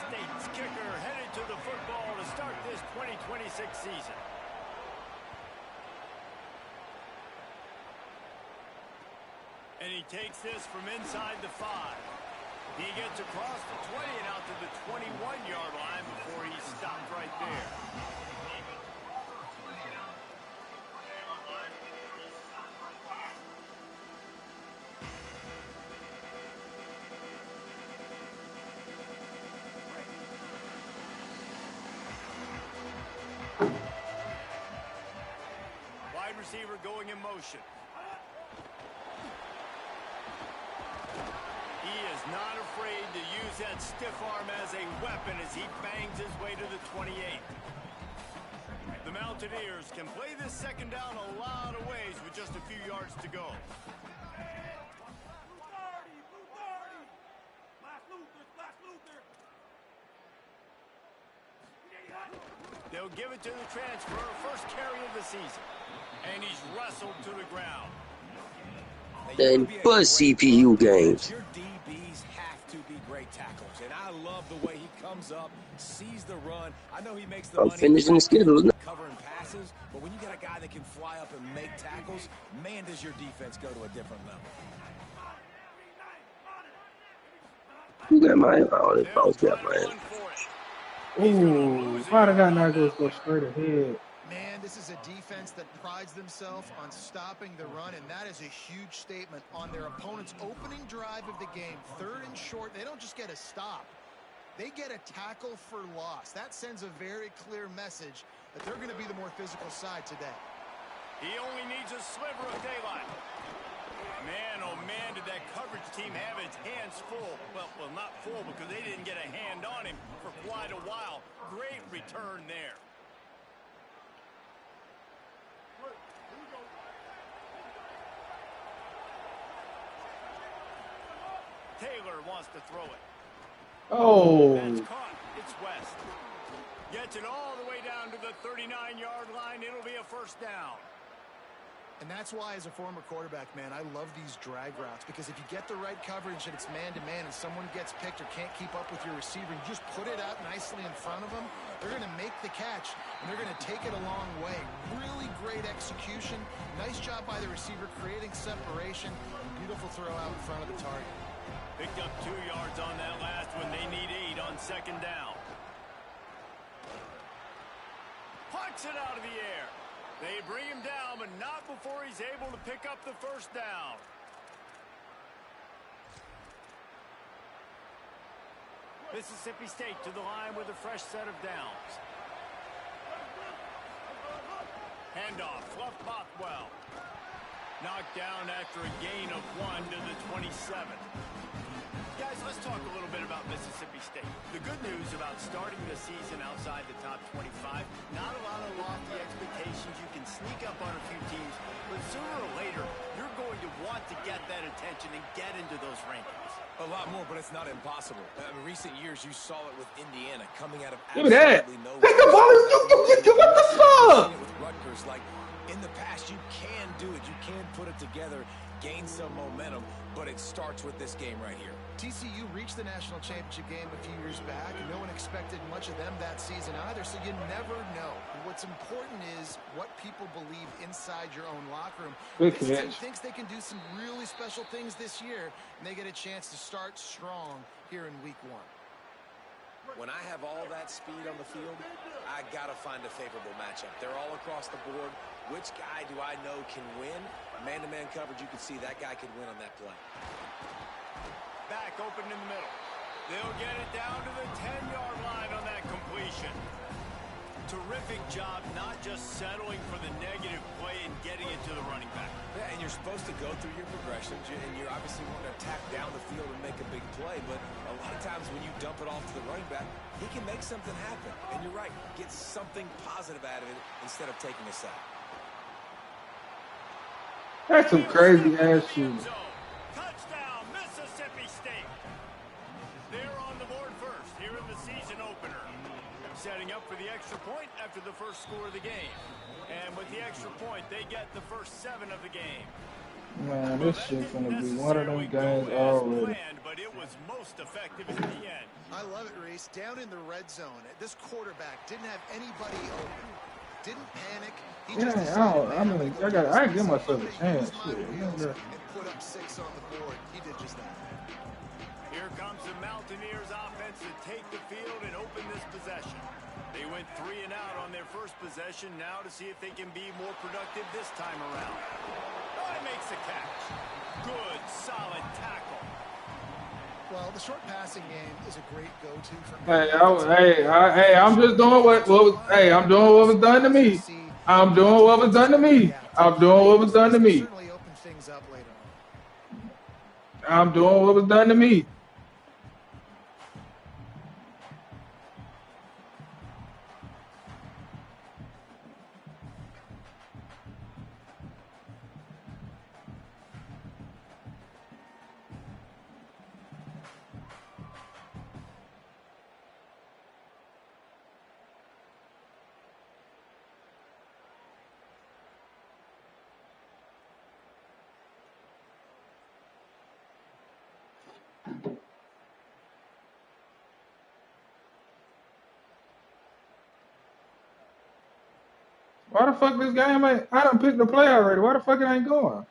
State's kicker headed to the football to start this 2026 season. And he takes this from inside the 5. He gets across the 20 and out to the 21-yard line before he stopped right there. Wide receiver going in motion. He is not afraid to use that stiff arm as a weapon as he bangs his way to the 28. The Mountaineers can play this second down a lot of ways with just a few yards to go. They'll give it to the transfer, first carry of the season. And he's wrestled to the ground. And buzz CPU games. Your DBs have to be great tackles, and I love the way he comes up, sees the run. I know he makes the I'm money finishing the schedule. covering passes, but when you got a guy that can fly up and make tackles, man, does your defense go to a different level. Who got my oh, this boss got mine. Ooh, why did I not just go straight ahead? Man, this is a defense that prides themselves on stopping the run, and that is a huge statement on their opponent's opening drive of the game. 3rd and short, they don't just get a stop. They get a tackle for loss. That sends a very clear message that they're going to be the more physical side today. He only needs a sliver of daylight. Man, oh man, did that coverage team have its hands full. Well, not full because they didn't get a hand on him for quite a while. Great return there. Taylor wants to throw it. Oh. That's caught. It's West. Gets it all the way down to the 39-yard line. It'll be a first down. And that's why, as a former quarterback, man, I love these drag routes, because if you get the right coverage and it's man-to-man and someone gets picked or can't keep up with your receiver, you just put it out nicely in front of them, they're going to make the catch, and they're going to take it a long way. Really great execution. Nice job by the receiver creating separation. Beautiful throw out in front of the target. Picked up 2 yards on that last one. They need 8 on second down. Pucks it out of the air. They bring him down, but not before he's able to pick up the first down. Mississippi State to the line with a fresh set of downs. Handoff, Fluff Bothwell. Knocked down after a gain of 1 to the 27. Guys, let's talk a little bit about Mississippi State. The good news about starting the season outside the top 25, not a lot of lofty expectations. You can sneak up on a few teams, but sooner or later, you're going to want to get that attention and get into those rankings. A lot more, but it's not impossible. In recent years, you saw it with Indiana coming out of Give me that. absolutely nowhere. Take the ball. What the fuck? With Rutgers, like in the past, you can do it. You can put it together, gain some momentum, but it starts with this game right here. TCU reached the national championship game a few years back, and no one expected much of them that season either, so you never know. And what's important is what people believe inside your own locker room. This team thinks they can do some really special things this year, and they get a chance to start strong here in week 1. When I have all that speed on the field, I got to find a favorable matchup. They're all across the board. Which guy do I know can win? Man-to-man coverage, you can see that guy can win on that play. Back open in the middle. They'll get it down to the 10-yard line on that completion. Terrific job not just settling for the negative play and getting it to the running back. Yeah, and you're supposed to go through your progressions, and you're obviously wanting to attack down the field and make a big play, but a lot of times when you dump it off to the running back, he can make something happen. And you're right, get something positive out of it instead of taking a sack. That's some crazy ass shooting. Touchdown, Mississippi State. They're on the board first here in the season opener. Setting up for the extra point after the first score of the game. And with the extra point, they get the first 7 of the game. Man, this shit's gonna be one of them games already. But it was was most effective in the end. I love it, Reese. Down in the red zone, this quarterback didn't have anybody open. Didn't panic. He just I give myself a chance. Shit. And put up 6 on the board. He did just that. Here comes the Mountaineers offense to take the field and open this possession. They went 3 and out on their first possession. Now to see if they can be more productive this time around. Oh, he makes the catch. Good, solid tackle. Well, the short passing game is a great go-to for me. I'm just doing I'm doing what was done to me. I'm doing what was done to me. I'm doing what was done to me. Certainly open things up later on. I'm doing what was done to me. Why the fuck this game ain't? I done picked the play already. Why the fuck it ain't going?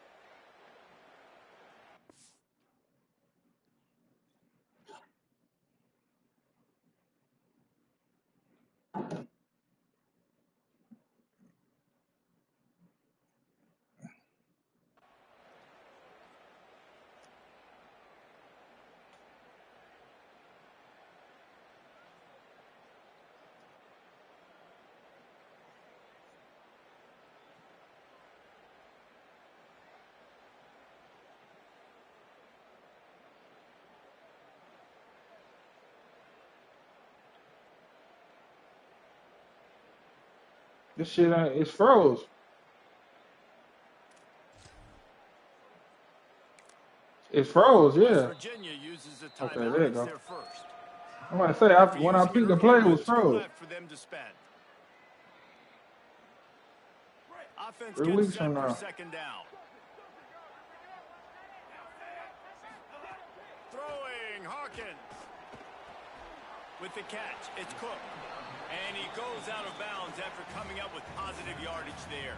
This shit ain't. It's froze. It's froze. Yeah. Virginia uses a Okay, timeout. there you It's go. their first. I'm about to say when I picked the play, it was froze. Left for them to spend. Offense 3 gets weeks set from for now. second down. Throwing Hawkins. With the catch, it's Cook. And he goes out of bounds after coming up with positive yardage there.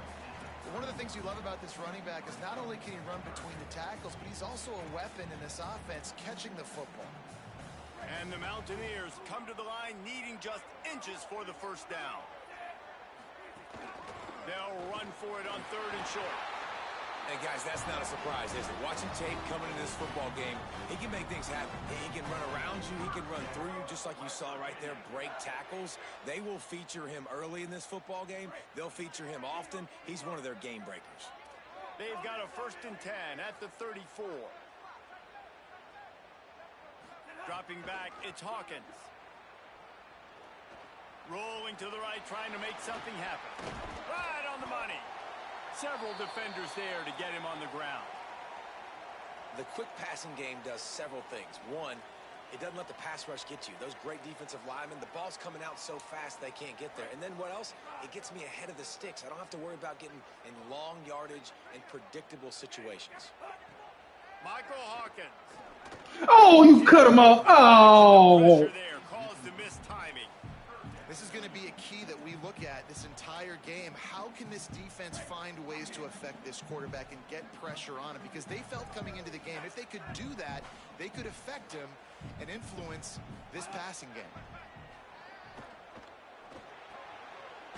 One of the things you love about this running back is not only can he run between the tackles, but he's also a weapon in this offense, catching the football. And the Mountaineers come to the line needing just inches for the first down. They'll run for it on 3rd and short. And guys, that's not a surprise, is it? Watching tape coming into this football game, he can make things happen. He can run around you. He can run through you, just like you saw right there, break tackles. They will feature him early in this football game. They'll feature him often. He's one of their game breakers. They've got a 1st and 10 at the 34. Dropping back, it's Hawkins. Rolling to the right, trying to make something happen. Right on the money. Several defenders there to get him on the ground. The quick passing game does several things. One, it doesn't let the pass rush get you. Those great defensive linemen, the ball's coming out so fast they can't get there. And then what else? It gets me ahead of the sticks. I don't have to worry about getting in long yardage and predictable situations. Michael Hawkins. Oh, you cut him off. Oh. Pressure there caused the missed timing. This is going to be a key that we look at this entire game. How can this defense find ways to affect this quarterback and get pressure on him? Because they felt coming into the game, if they could do that, they could affect him and influence this passing game.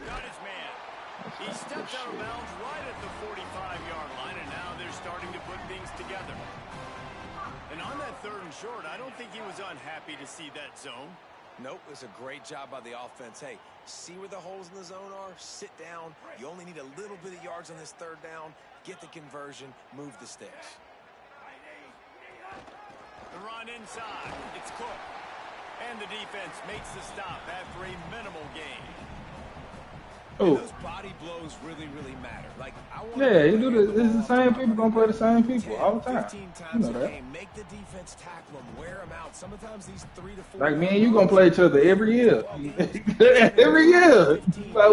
Got his man. He steps out of bounds right at the 45-yard line, and now they're starting to put things together. And on that 3rd and short, I don't think he was unhappy to see that zone. Nope, it's a great job by the offense. Hey, see where the holes in the zone are? Sit down. You only need a little bit of yards on this 3rd down. Get the conversion. Move the sticks. The run inside. It's Cook. And the defense makes the stop after a minimal gain. And those body blows really, really matter. Like, you do this. This is the same people gonna play the same people all the time. 15 times You know a that. game. Make the defense tackle them, wear them out. Sometimes these 3 to 4. Like me and you gonna play each other every year. Every year. Like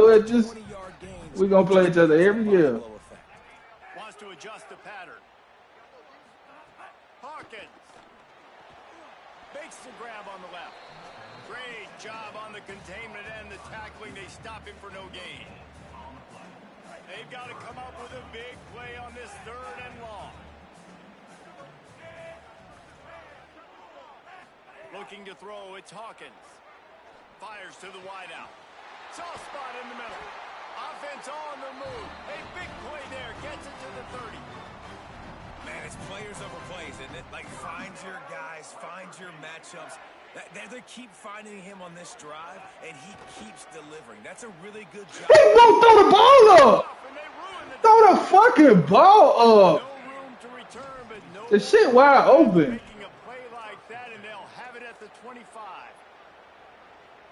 we gonna play each other every year. Wants to adjust the pattern. Hawkins. job on the containment and the tackling. They stop him for no gain. They've got to come up with a big play on this 3rd and long. Looking to throw, it's Hawkins. Fires to the wideout. Soft spot in the middle. Offense on the move. A big play there. Gets it to the 30. Man, it's players over plays, isn't it? Like, find your guys, find your matchups. They keep finding him on this drive, and he keeps delivering. That's a really good job. He won't throw the ball up. Throw the fucking ball up. No room to return, but no The shit wide open. making a play like that, and they'll have it at the 25.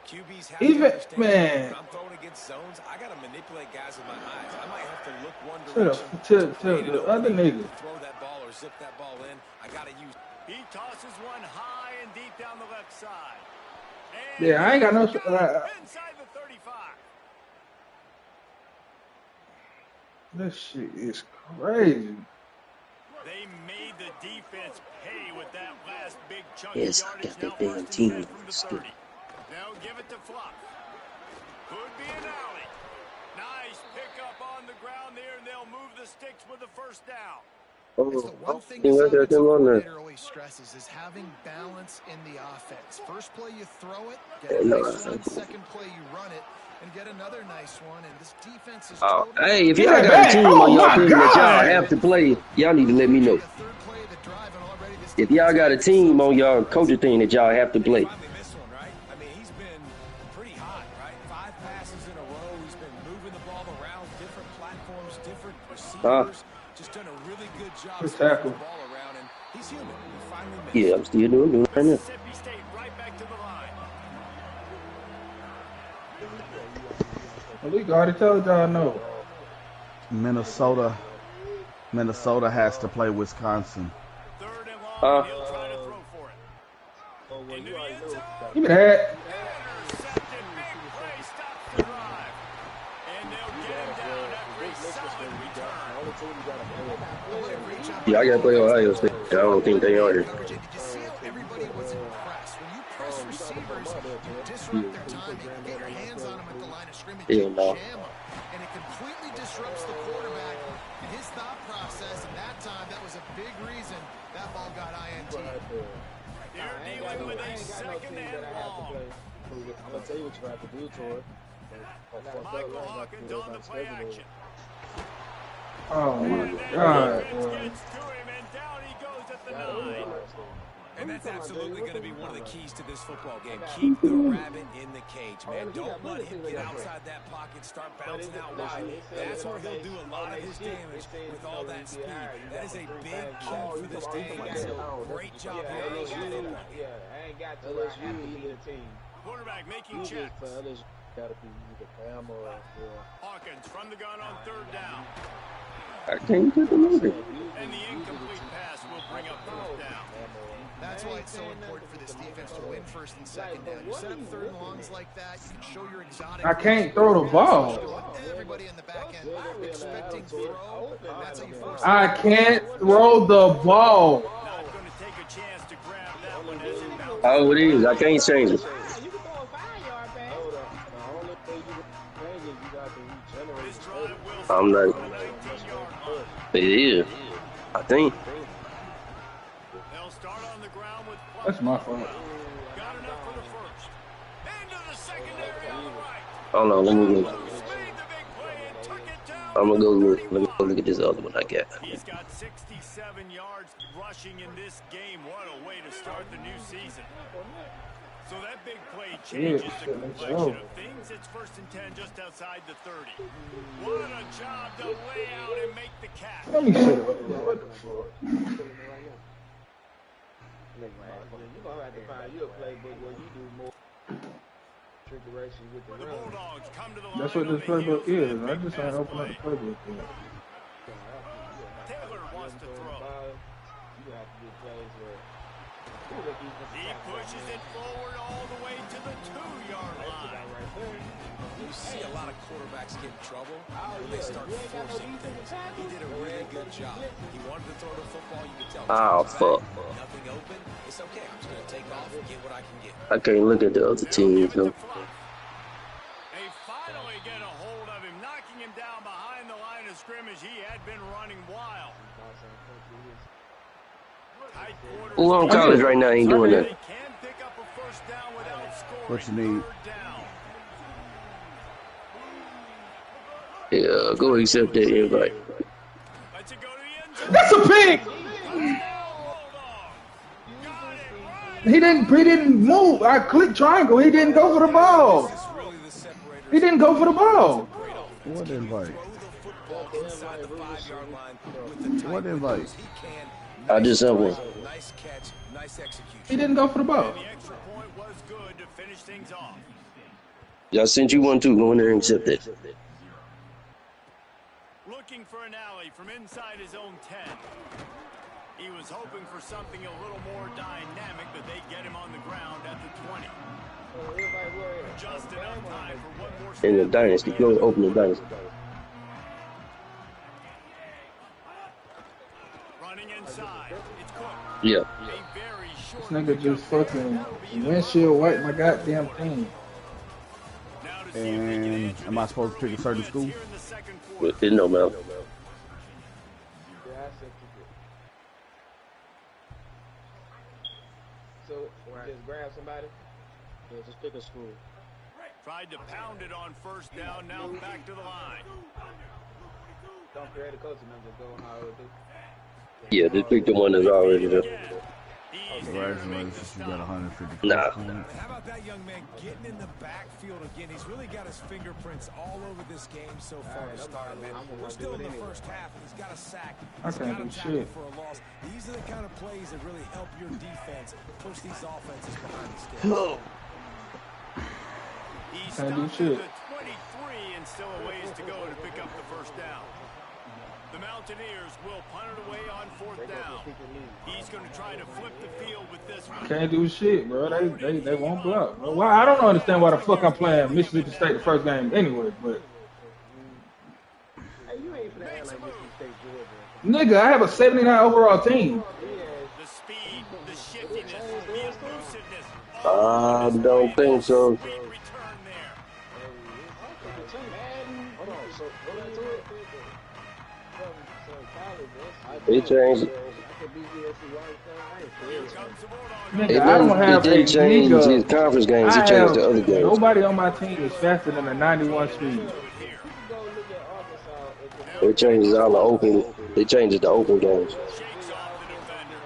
QBs have Even- to understand man. when I'm throwing against zones, I got to manipulate guys with my eyes. I might have to look one To direction. the other nigga. Throw that ball or zip that ball in. I got to use. He tosses one high and deep down the left side. And Yeah, I ain't got no. inside the 35. This shit is crazy. They made the defense pay with that last big chunk Yes, of I yardage. got Now that damn 1st and team 10 from the still. 30. They'll give it to Fluff. Could be an alley. Nice pickup on the ground there, and they'll move the sticks with the 1st down. It's the one thing Team this right there, offensive team on there. coordinator always stresses is having balance in the offense. First play you throw it, get Yeah, a no, nice one. that's- Second play you run it, and get another nice one. And this defense is Oh, totally... hey, if Get y'all that got a back. team Oh on your my team that y'all God. have to play, y'all need to let me know. The third play of the drive, and already this If y'all got a team on your coaching team that y'all have to play, Finally missed one, right? I mean, he's been pretty hot, right? 5 passes in a row. He's been moving the ball around, different platforms, different receivers. Just done a really good job Good spreading tackle. the ball around, and he's human. He finally missed. yeah, I'm still doing it right now. Mississippi State right back to the line. Well, we already told y'all no. Minnesota has to play Wisconsin. 3rd and long, and he'll try to throw for it. Into the end zone. Give me that. Intercepted. Big play stops the drive. And they'll get him down after a solid return. Yeah, I got to play Ohio State. I don't think they are here. Coverage. And did you see how everybody was impressed? When you press receivers, you disrupt their timing. You get your hands on them at the line of scrimmage. Yeah, You no. jam them. And it completely disrupts the quarterback and his thought process. And that time, that was a big reason that ball got INT. They're dealing with a 2nd and long. I'm gonna tell you what you have to do, Tor. Michael Hawkins on the play action. Oh my And then God. defense Bro. gets to him, and down he goes at the 9. And that's absolutely going to be one of the keys to this football game. Keep the rabbit in the cage, man. Don't let him get outside that pocket, start bouncing out wide. That's where he'll do a lot of his damage with all that speed. That is a big key for this defense. Great job here early in the football game. I ain't got to where I have to be the team. Quarterback making You checks. just others gotta be either Bama or Hawkins from the gun on 3rd down. I can't get the movie. And the incomplete pass will bring up 4th down. That's why it's so important for this defense to win 1st and 2nd down. You set up 3rd and longs like that, you can show your exotic. I can't throw the ball. Everybody in the back end expecting throw. That's how you force I can't throw the ball. Not going to take a chance to grab that one as it bounces. Oh, it is. I can't change it. the only thing you can change is you got to regenerate. This drive will I'm start not. from the 19-yard line. It is. I think. They'll start on the ground with That's my fault. got enough for the 1st. Into the secondary on the right. Hold on, let me Made go. the big play and took it down. I'm gonna go look. Let me go look at this other one I got. He's got 67 yards rushing in this game. What a way to start the new season. So that big play changes the complexion of things. It's 1st and 10 just outside the 30. What a job to lay out and make the catch. Let me shut up. What the fuck? You're gonna have to find you a playbook where you do more trickeration with the The run. Bulldogs come to the line. That's what this on the playbook heels of is. a I big just pass ain't open up play. the playbook yet. Taylor wants to throw. You have to do plays where He pushes it forward all the way to the 2-yard line. You see a lot lot of quarterbacks get in trouble when they start forcing things. He did a really good job. He wanted to throw the football. You could tell. Oh, fuck. Nothing open. It's okay. I'm just going to take off and get what I can get. I can't look at the other teams, though. They finally get a hold of him, knocking him down behind the line of scrimmage. He had been running wild. Who on college right now ain't doing that? What you need? Yeah, go accept that invite. That's a pick. He didn't move. I clicked triangle. He didn't go for the ball. He didn't go for the ball. What invite? What invite? I just have one. Nice catch, nice execution. He didn't go for the ball. The extra point was good to finish things off. Yeah, I sent you one too. Go in there and accept that. Looking for an alley from inside his own 10. He was hoping for something a little more dynamic, but they get him on the ground at the 20. Just enough time for one more In the dynasty, go open the dynasty. running inside. It's Cook. Yeah. A very short This nigga just fucking windshield wipe my goddamn thing. now to see if they can And answer am I this supposed to pick a certain defense school? here in the second quarter. It no matter. So, just grab somebody? Yeah, just pick a school. Tried to pound it on first down, now back to the line. Don't create a coaching number, just go on how it do. Yeah, just pick the one that's already there. Congratulations, you got 150 Nah. points. How about that young man getting in the backfield again? He's really got his fingerprints all over this game so far to start, man. We're still in the first half. He's got a sack. He's can't got a do tackle shit. for a loss. These are the kind of plays that really help your defense push these offenses behind the sticks. He Can't do stopped shit. at the 23 and still a ways to go to pick up the first down. The Mountaineers will punt it away on fourth down. He's going to try to flip the field with this one. Can't do shit, bro. They won't block. Bro. Why? I don't understand why the fuck I'm playing Mississippi State the first game anyway. But Hey, you ain't finna act like Mississippi State good, nigga, I have a 79 overall team. The speed, the shiftiness, the elusiveness. I don't think so. Great return there. Hold on, so what I do it? They changed it. Nigga, I don't have It didn't change his nigga. conference games. It I changed have the other games. nobody on my team is faster than a 91 speed. They changed all the open. They changed the open games. Shakes off the defender.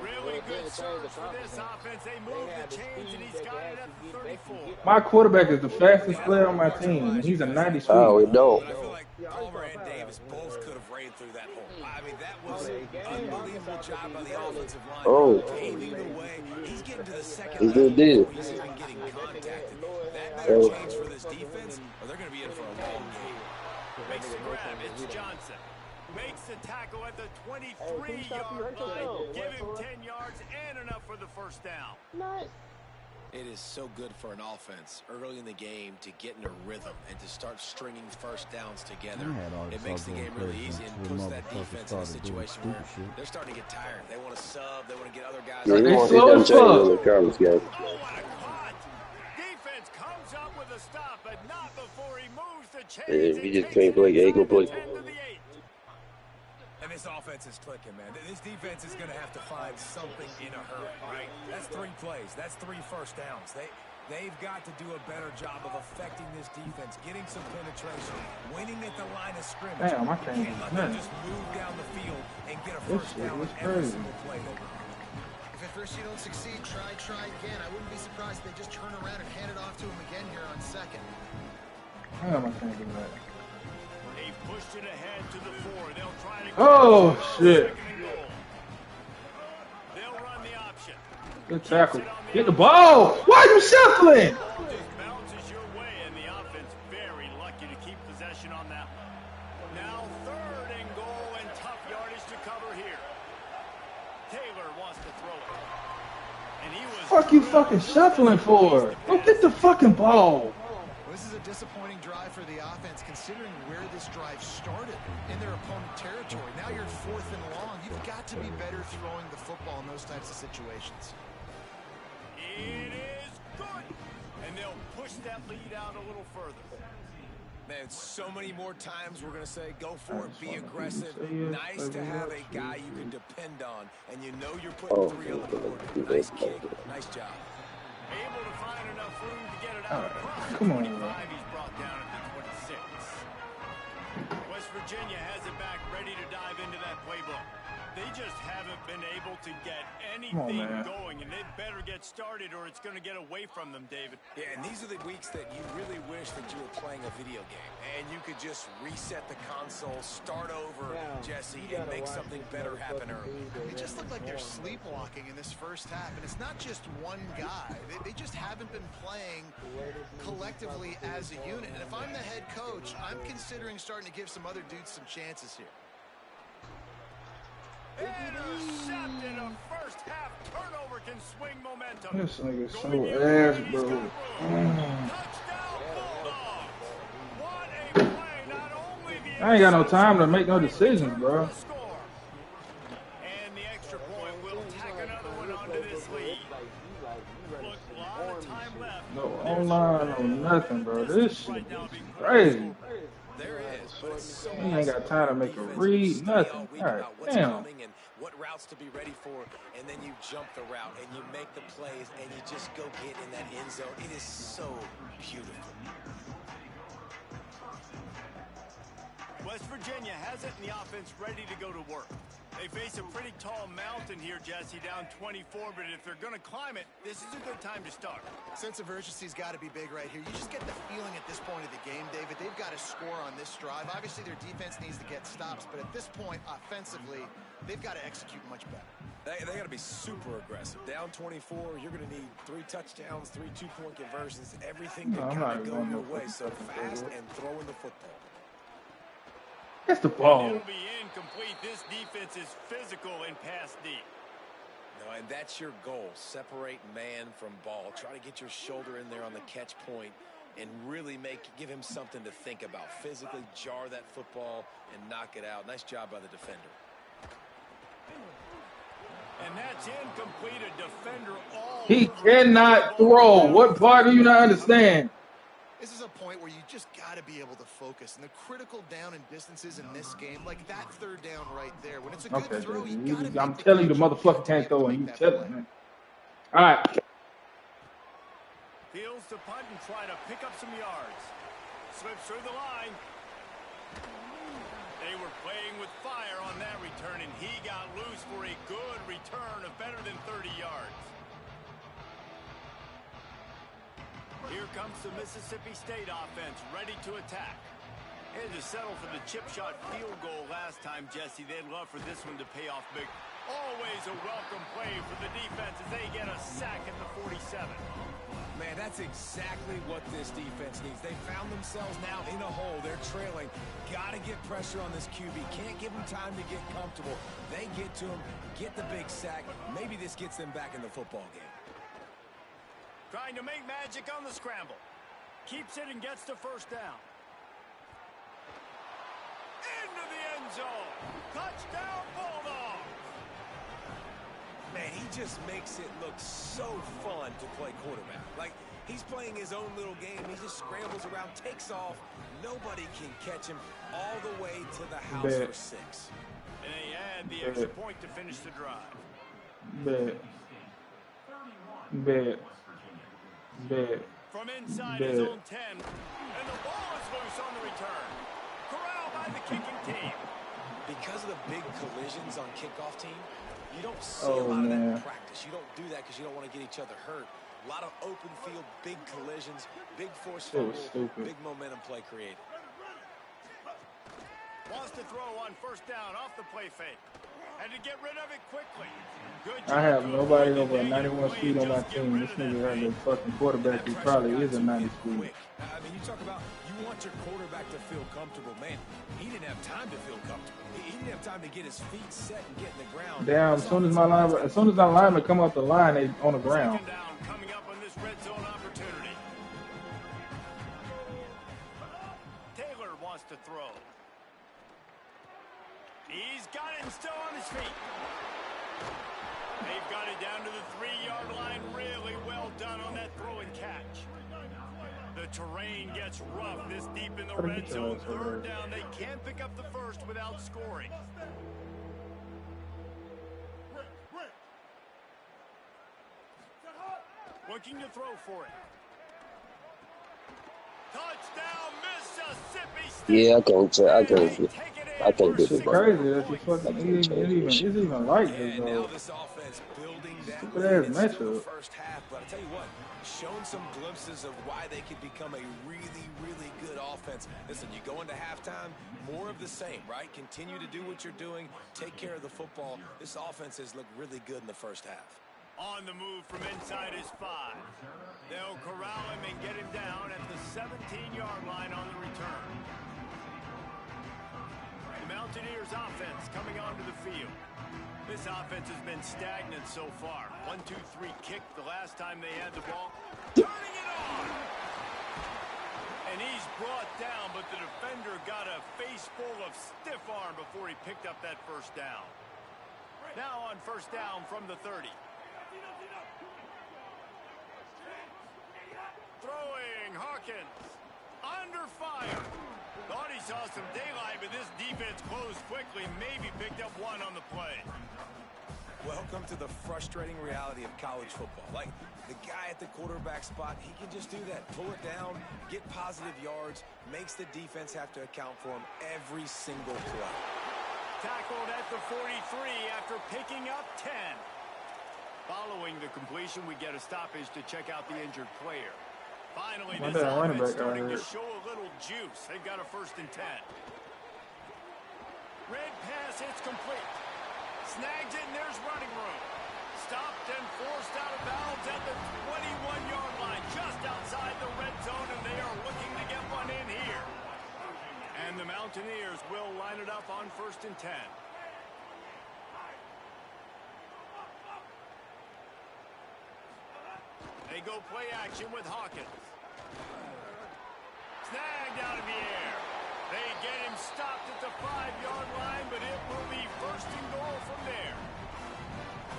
Really good serves for this offense. They move the chains, and he's got it at the 34. My quarterback is the fastest player on my team, and he's a 90 speed. Oh, it don't. I feel like Palmer and Davis both could have ran through that hole. I mean, that was an unbelievable job by the offensive line. Oh. Paving the way. He's getting to the second He level did, did. before he's even getting contacted. That better change for this defense, or they're going to be in for a long game. Makes the grab. It's Johnson. Makes the tackle at the 23-yard line. Give him 10 yards and enough for the first down. It is so good for an offense early in the game to get in a rhythm and to start stringing first downs together. It makes the game really easy and puts that defense in a situation where they're starting to get tired. They want to sub. They want to get other guys. Yeah, They it slow doesn't as change fuck. the conference game. Oh, what a cut. Defense comes up with a stop, but not before he moves the chains. Yeah, you just can't play. You ain't gonna play. And this offense is clicking, man. This defense is going to have to find something in a hurry, right? That's 3 plays. That's 3 first downs. They've got to do a better job of affecting this defense, getting some penetration, winning at the line of scrimmage. Damn, I You can't can't let do them nothing. just move down the field and get a This first shit down is on every crazy. single play. If at first you don't succeed, try again. I wouldn't be surprised if they just turn around and hand it off to him again here on second. Damn, I can't do that. They pushed it ahead to the 4. They'll try to Oh, shit. second and goal. They'll run the option. Good tackle. Get the ball. Why are you shuffling? Ball just bounces your way, and the offense very lucky to keep possession on that one. Now 3rd and goal and tough yardage to cover here. Taylor wants to throw it. And he was Fuck you fucking shuffling for? Go get the fucking ball. This is a disappointing drive for the offense, considering where this drive started in their opponent territory. Now you're 4th and long. You've got to be better throwing the football in those types of situations. It is good. And they'll push that lead out a little further. Man, so many more times we're going to say, go for it, be aggressive. Nice to have a guy you can depend on, and you know you're putting 3 on the board. Nice kick, nice job. Able to find enough room to get it out across the 25. He's brought down at the 26. West Virginia has it back, ready to dive into that playbook. They just haven't been able to get anything going, and they better get started or it's going to get away from them, David. Yeah, and these are the weeks that you really wish that you were playing a video game, and you could just reset the console, start over, Jesse, and make something better happen early. They just look like they're sleepwalking in this first half, and it's not just one guy. They just haven't been playing collectively as a unit, and if I'm the head coach, I'm considering starting to give some other dudes some chances here. Intercepted. A first half turnover can swing momentum. This nigga's so ass, bro. Touchdown Bulldogs. What a play. Not only the I ain't got no time to make no decisions, bro. And the extra point will tack another one onto this lead. Look, a lot of time left. No online, no nothing, bro. This shit is crazy. There is, but it's so He ain't got time to make a read, nothing. God damn. And what routes to be ready for, and then you jump the route and you make the plays and you just go get in that end zone. It is so beautiful. West Virginia has it and the offense ready to go to work. They face a pretty tall mountain here, Jesse, down 24, but if they're going to climb it, this is a good time to start. Sense of urgency's got to be big right here. You just get the feeling at this point of the game, David, they've got to score on this drive. Obviously, their defense needs to get stops, but at this point, offensively, they've got to execute much better. They got to be super aggressive. Down 24, you're going to need 3 touchdowns, 3 2-point conversions, everything to kind of go your way. So fast and throwing the football. That's the ball. It'll be incomplete. This defense is physical and pass deep. No, and that's your goal. Separate man from ball. Try to get your shoulder in there on the catch point and really give him something to think about. Physically jar that football and knock it out. Nice job by the defender. And that's incomplete. A defender all He cannot throw. What part do you not understand? This is a point where you just got to be able to focus. And the critical down and distances in this game, like that 3rd down right there, when it's a good throw, you got to be I'm telling you, the motherfucker can't throw, and you telling me. All right. Fields to punt and try to pick up some yards. Slips through the line. They were playing with fire on that return, and he got loose for a good return of better than 30 yards. Here comes the Mississippi State offense, ready to attack. Had to settle for the chip shot field goal last time, Jesse. They'd love for this one to pay off big. Always a welcome play for the defense as they get a sack at the 47. Man, that's exactly what this defense needs. They found themselves now in a hole. They're trailing. Got to get pressure on this QB. Can't give them time to get comfortable. They get to him, get the big sack. Maybe this gets them back in the football game. Trying to make magic on the scramble. Keeps it and gets the first down. Into the end zone. Touchdown Bulldogs. Man, he just makes it look so fun to play quarterback. Like, he's playing his own little game. He just scrambles around, takes off. Nobody can catch him all the way to the house for 6. And they add the extra point to finish the drive. From inside his own 10, and the ball is loose on the return. Corralled by the kicking team. Because of the big collisions on kickoff team, you don't see a lot of that in practice. You don't do that because you don't want to get each other hurt. A lot of open field, big collisions, big force fumble, big momentum play created. Wants to throw on first down off the play fake. And to get rid of it quickly. I have nobody over a 91 speed on my team. This nigga has a fucking quarterback who probably is a 90 speed. I mean, you talk about you want your quarterback to feel comfortable. Man, he didn't have time to feel comfortable. He didn't have time to get his feet set and get in the ground. Damn, as soon as our linemen come off the line, they on the ground. Coming up on this red zone opportunity. wants to throw. He's got it and still on his feet. They've got it down to the 3-yard line. Really well done on that throw and catch. The terrain gets rough this deep in the red zone. Third down. They can't pick up the first without scoring. Looking to throw for it. Touchdown, Mississippi State. Yeah, I can't do this. Crazy that you fucking it's even like this Now though. this offense building that Stupid lead ass in the matchup. first half, but I tell you what, showing some glimpses of why they could become a really, really good offense. Listen, you go into halftime, more of the same, right? Continue to do what you're doing, take care of the football. This offense has looked really good in the first half. On the move from inside his 5. They'll corral him and get him down at the 17-yard line on the return. The Mountaineers offense coming onto the field. This offense has been stagnant so far. 1-2-3 kick the last time they had the ball. Turning it on! And he's brought down, but the defender got a face full of stiff arm before he picked up that first down. Now on first down from the 30. Throwing, Hawkins, under fire. Thought he saw some daylight, but this defense closed quickly, maybe picked up one on the play. Welcome to the frustrating reality of college football. Like, the guy at the quarterback spot, he can just do that. Pull it down, get positive yards, makes the defense have to account for him every single play. Tackled at the 43 after picking up 10. Following the completion, we get a stoppage to check out the injured player. Finally, this offense starting to show a little juice. They've got a 1st and 10. Red pass, it's complete. Snags it, and there's running room. Stopped and forced out of bounds at the 21-yard line, just outside the red zone, and they are looking to get one in here. And the Mountaineers will line it up on 1st and 10. They go play action with Hawkins. Snagged out of the air. They get him stopped at the 5-yard line, but it will be 1st and goal from there.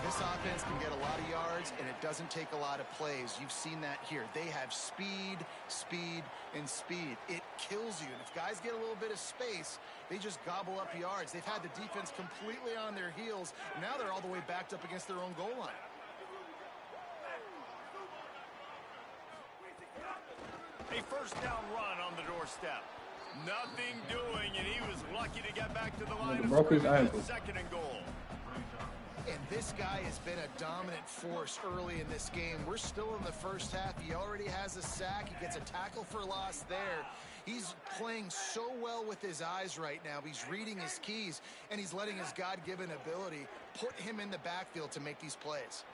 This offense can get a lot of yards, and it doesn't take a lot of plays. You've seen that here. They have speed, speed, and speed. It kills you. And if guys get a little bit of space, they just gobble up yards. They've had the defense completely on their heels. Now they're all the way backed up against their own goal line. A 1st down run on the doorstep. Nothing doing, and he was lucky to get back to the line of scrimmage. 2nd and goal. And this guy has been a dominant force early in this game. We're still in the first half. He already has a sack. He gets a tackle for loss there. He's playing so well with his eyes right now. He's reading his keys, and he's letting his God-given ability put him in the backfield to make these plays.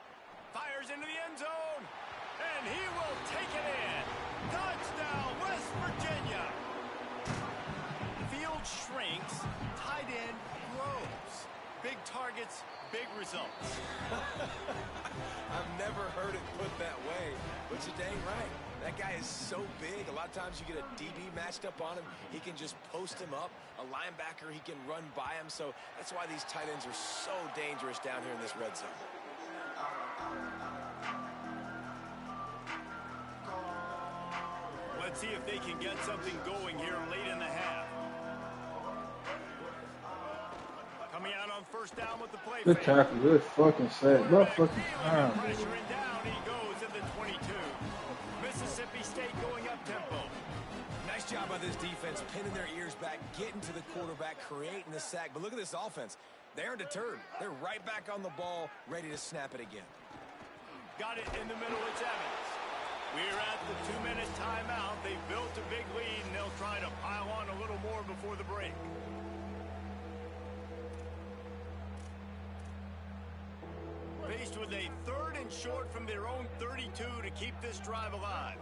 Fires into the end zone, and he will take it in. Touchdown, West Virginia. Field shrinks, tight end grows. Big targets, big results. I've never heard it put that way, but you're dang right. That guy is so big. A lot of times you get a DB matched up on him. He can just post him up. A linebacker, he can run by him. So that's why these tight ends are so dangerous down here in this red zone. Let's see if they can get something going here late in the half. Coming out on 1st down with the play. Good tackle, good fucking set. Good fucking time. Pressuring down, he goes at the 22. Mississippi State going up tempo. Nice job by this defense, pinning their ears back, getting to the quarterback, creating the sack. But look at this offense. They aren't deterred. They're right back on the ball, ready to snap it again. Got it in the middle, it's Evans. We're at the 2-minute timeout. They've built a big lead, and they'll try to pile on a little more before the break. Faced with a 3rd and short from their own 32 to keep this drive alive.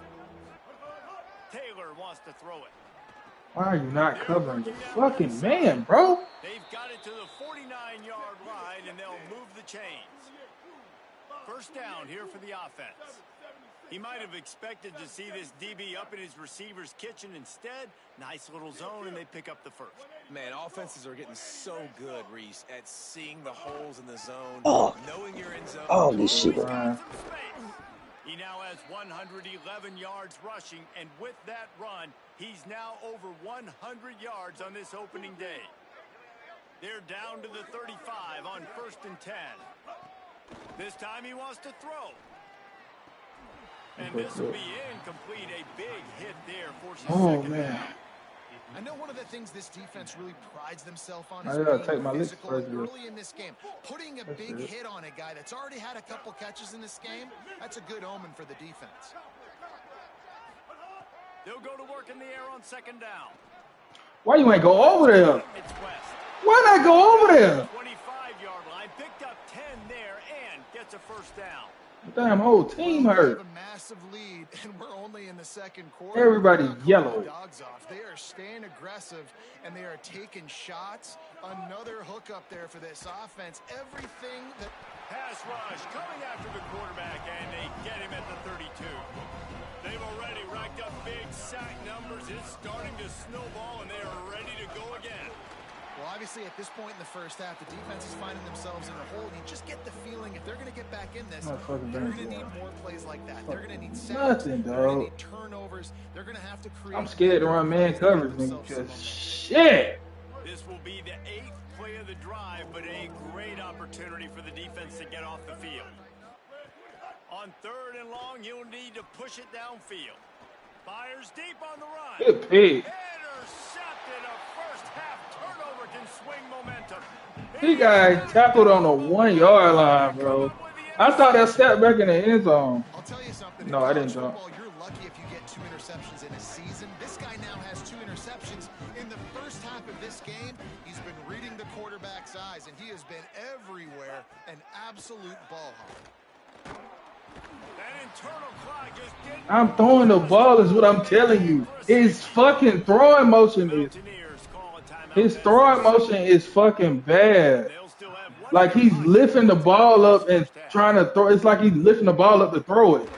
Taylor wants to throw it. Why are you not covering the fucking man, bro? They've got it to the 49-yard line, and they'll move the chains. 1st down here for the offense. He might have expected to see this DB up in his receiver's kitchen. Instead, nice little zone, and they pick up the first. Man, offenses are getting so good, Reese, at seeing the holes in the zone, Oh, knowing you're in zone. oh, this shit. He's got some space. He now has 111 yards rushing, and with that run, he's now over 100 yards on this opening day. They're down to the 35 on 1st and 10. This time he wants to throw. And this will be incomplete. A big hit there. Oh, man. I know one of the things this defense really prides themselves on I is gotta being take my licks physical first, early in this game. Putting a big hit on a guy that's already had a couple catches in this game, that's a good omen for the defense. They'll go to work in the air on 2nd down. Why you ain't go over there? It's West. Why not go over there? 25-yard line. Picked up 10 there and gets a first down. Damn, whole team hurt. A massive lead, and we're only in the 2nd quarter. Everybody's yellow. Dogs off. They are staying aggressive, and they are taking shots. Another hookup there for this offense. Everything that... Pass rush coming after the quarterback, and they get him at the 32. They've already racked up big sack numbers. It's starting to snowball, and they are ready to go again. Well, obviously, at this point in the first half, the defense is finding themselves in a hole. You just get the feeling if they're going to get back in this, they're going to need more plays like that. They're going to need sacks. They're going to need turnovers. They're going to have to create... I'm scared to run man coverage, nigga, because shit. This will be the 8th play of the drive, but a great opportunity for the defense to get off the field. On 3rd and long, you'll need to push it downfield. Fires deep on the run. Good pick. Intercepted. A first-half turnover can swing momentum. He got tackled on the 1 yard line, bro. I thought that stepped back in the end zone. I'll tell you something. No, I didn't jump. You're lucky if you get 2 interceptions in a season. This guy now has 2 interceptions in the first half of this game. He's been reading the quarterback's eyes, and he has been everywhere. An absolute ball hawk. I'm throwing the ball is what I'm telling you. His fucking throwing motion is fucking bad. Like he's lifting the ball up and trying to throw. It's like he's lifting the ball up to throw it.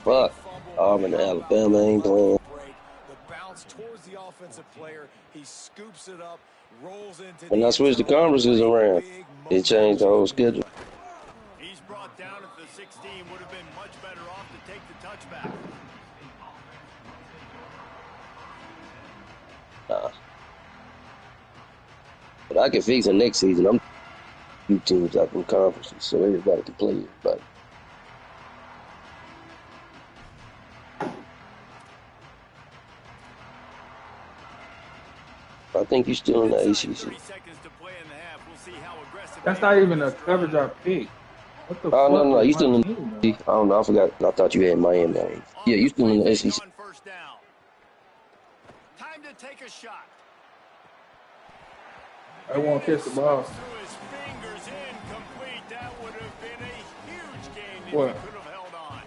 Fuck. Auburn and Alabama ain't playing. The bounce towards the offensive player. He scoops it up, rolls into When I switched the conferences around, it changed the whole schedule. He's brought down at the 16. Would have been much better off to take the touchback. Nah. But I can fix it next season. I'm 2 teams out from conferences, so everybody can play everybody. I think you're still in the ACC. That's not even a coverage I picked. What the fuck? No, you still in the I don't know, I forgot. I thought you had Miami. Yeah, you still in the SEC. Time to take a shot. I won't catch the ball. That would have been a huge gain if What? he could have held on.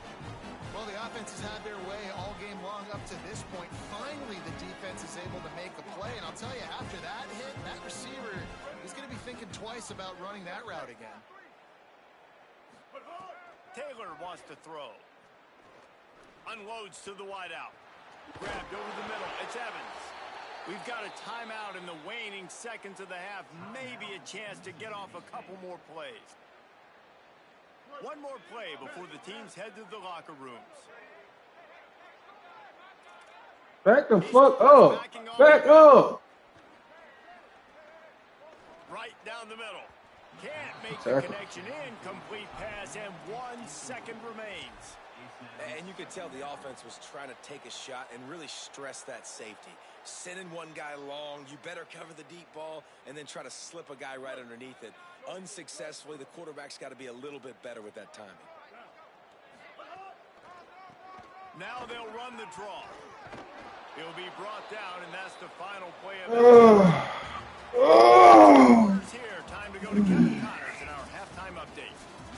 Well, the offense has had their way all game long up to this point. Finally, the defense is able to make a play. And I'll tell you, after that hit, that receiver is going to be thinking twice about running that route again. Taylor wants to throw. Unloads to the wideout. Grabbed over the middle. It's Evans. We've got a timeout in the waning seconds of the half. Maybe a chance to get off a couple more plays. One more play before the teams head to the locker rooms. Back the fuck up. Back up. Right down the middle. Can't make the connection. Incomplete pass, and 1 second remains. And you could tell the offense was trying to take a shot and really stress that safety. Sending one guy long, you better cover the deep ball, and then try to slip a guy right underneath it. Unsuccessfully, the quarterback's got to be a little bit better with that timing. Now they'll run the draw. He'll be brought down, and that's the final play of here. Time to go to Kevin Connors in our halftime update.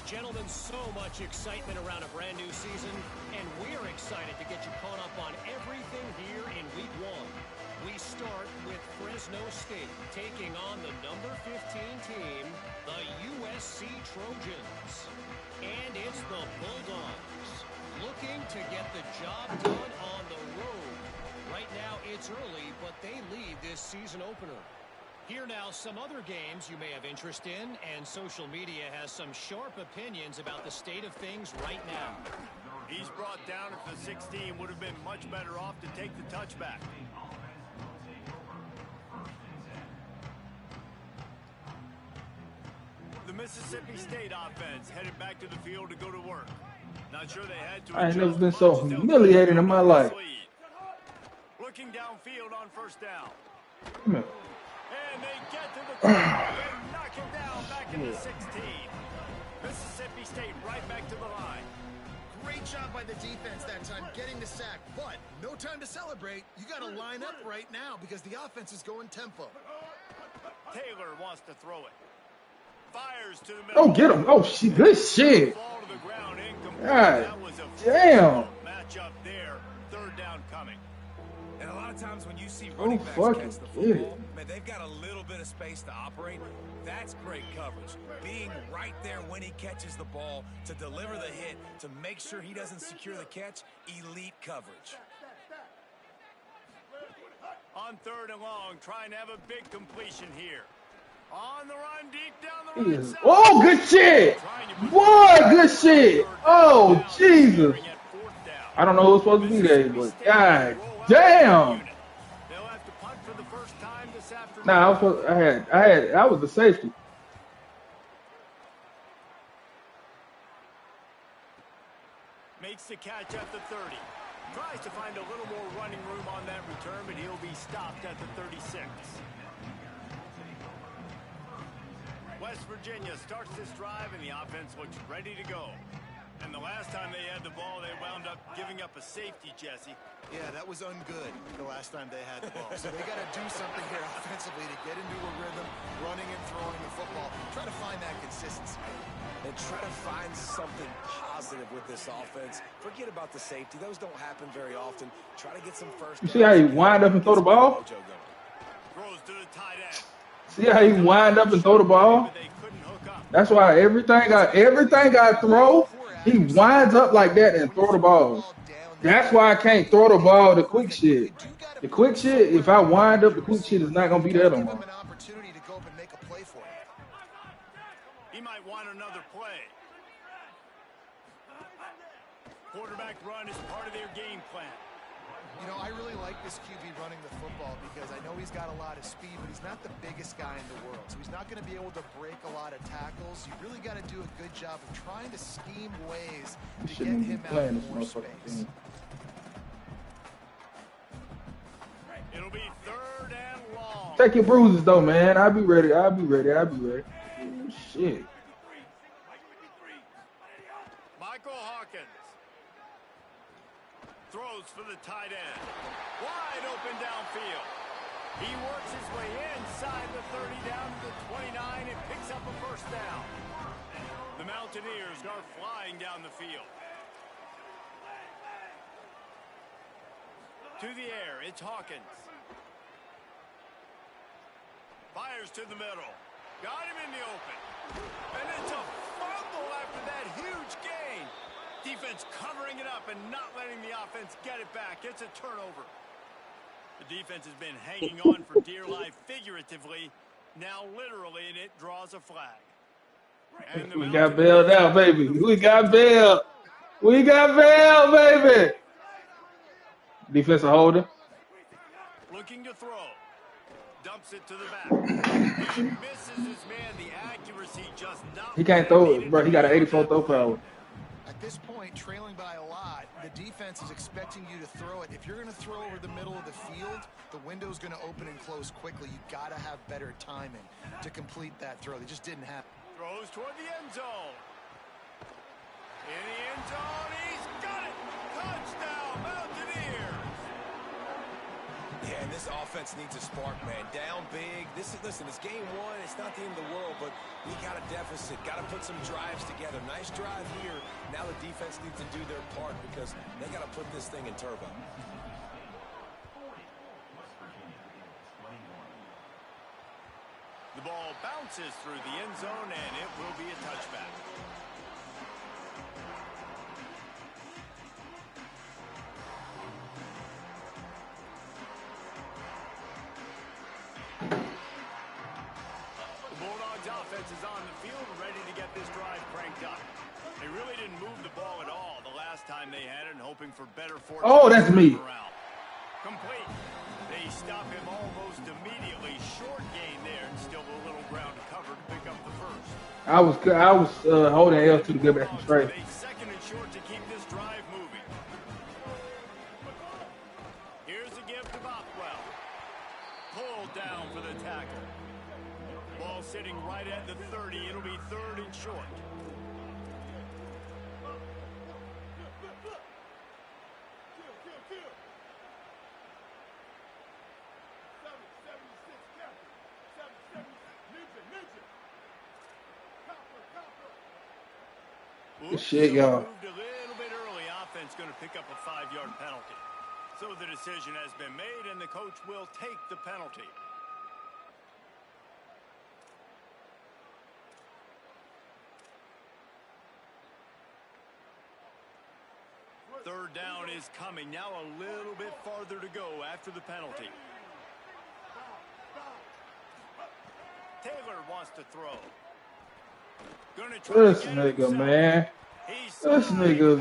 Gentlemen, so much excitement around a brand new season, and we're excited to get you caught up on everything here in Week 1. We start with Fresno State taking on the number 15 team, the USC Trojans. And it's the Bulldogs looking to get the job done on the road. Right now, it's early, but they lead this season opener. Here now, some other games you may have interest in, and social media has some sharp opinions about the state of things right now. He's brought down at the 16, would have been much better off to take the touchback. The Mississippi State offense headed back to the field to go to work. Not sure they had to. I ain't never been so humiliated in my life. Looking downfield on first down. Come here. And they get to the 12 and knock it down back in the 16. Mississippi State right back to the line. Great job by the defense that time getting the sack, but no time to celebrate. You got to line up right now because the offense is going tempo. Taylor wants to throw it. Fires to the middle. Oh, get him. Oh, shit. Good shit. Fall to the ground, incomplete. God That was a damn. match up there. Third down coming. And a lot of times when you see running backs catch the football, man, they've got a little bit of space to operate. That's great coverage. Being right there when he catches the ball to deliver the hit, to make sure he doesn't secure the catch, elite coverage. On third and long, trying to have a big completion here. On the run, deep down the right side. Oh, good shit. Boy, good shit. Oh, Jesus. I don't know who's supposed to be there, but God damn. They'll have to punt for the first time this afternoon. Nah, I was the safety. Makes the catch at the 30. Tries to find a little more running room on that return, but he'll be stopped at the 36. West Virginia starts this drive, and the offense looks ready to go. And the last time they had the ball, they wound up giving up a safety, Jesse. Yeah, that was ungood the last time they had the ball. So they got to do something here offensively to get into a rhythm, running and throwing the football. Try to find that consistency. And try to find something positive with this offense. Forget about the safety. Those don't happen very often. Try to get some first. You see how he wind up and throw the ball? Throws to the tight end. See how he wind up and throw the ball? That's why everything I throw, he winds up like that and throw the ball. That's why I can't throw the ball the quick shit. The quick shit, if I wind up, the quick shit is not going to be there no more. He might want another play. Quarterback run is part of their game plan. You know, I really like this QB running the football because I know he's got a lot of speed, but he's not the biggest guy in the world. So he's not going to be able to break a lot of tackles. You really got to do a good job of trying to scheme ways to get him out of more space. It'll be third and long. Take your bruises, though, man. I'll be ready. I'll be ready. I'll be ready. Oh, shit. Michael Hawkins throws for the tight end. Wide open downfield. He works his way inside the 30 down to the 29 and picks up a first down. The Mountaineers are flying down the field. To the air, it's Hawkins. Fires to the middle. Got him in the open. And it's a fumble after that huge gain. Defense covering it up and not letting the offense get it back. It's a turnover. The defense has been hanging on for dear life figuratively, now literally, and it draws a flag. And we got bailed out, baby. We got bailed. We got bailed, baby. Defensive holder. Looking to throw. Dumps it to the back. He misses his man. The accuracy just not. He can't throw it, bro. He got an 84 throw power. At this point, trailing by a lot, the defense is expecting you to throw it. If you're going to throw over the middle of the field, the window's going to open and close quickly. You got to have better timing to complete that throw. They just didn't have. Throws toward the end zone. In the end zone, he's got it. Touchdown, Mountaineers. Yeah, and this offense needs a spark, man. Down big. Listen, it's game one. It's not the end of the world, but we got a deficit. Got to put some drives together. Nice drive here. Now the defense needs to do their part because they got to put this thing in turbo. The ball bounces through the end zone, and it will be a touchback. The Bulldogs offense is on the field, ready to get this drive cranked up. They really didn't move the ball at all the last time they had it, and hoping for better fortune. Oh, that's me. Complete. They stop him almost immediately. Short gain there, and still a little ground to cover to pick up the first. I was holding L to get back from straight. Second and short to keep this drive moving. Here's a give to Bothwell. Pulled down for the tackle. Ball sitting right at the 30. It'll be third and short. Good shit, y'all. Moved a little bit early. Offense going to pick up a 5-yard penalty. So the decision has been made, and the coach will take the penalty. Third down is coming. Now a little bit farther to go after the penalty. Taylor wants to throw. This nigga, man. This nigga,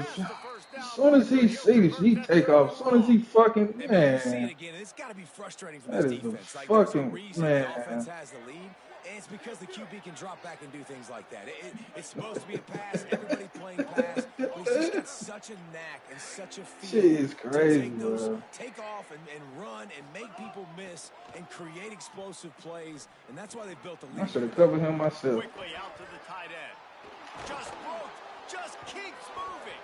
as soon as he sees, he take off. As soon as he fucking, man. It's got to be frustrating for That this is a defense. Like, fucking, there's a reason man. the offense has the lead, and it's because the QB can drop back and do things like that. It's supposed to be a pass, everybody playing pass, but he's just got such a knack and such a feel Shit is crazy, to take those, bro. take off and run and make people miss and create explosive plays, and that's why they built the lead. I should have covered him myself. Quickly out to the tight end. Just broke. Just keeps moving.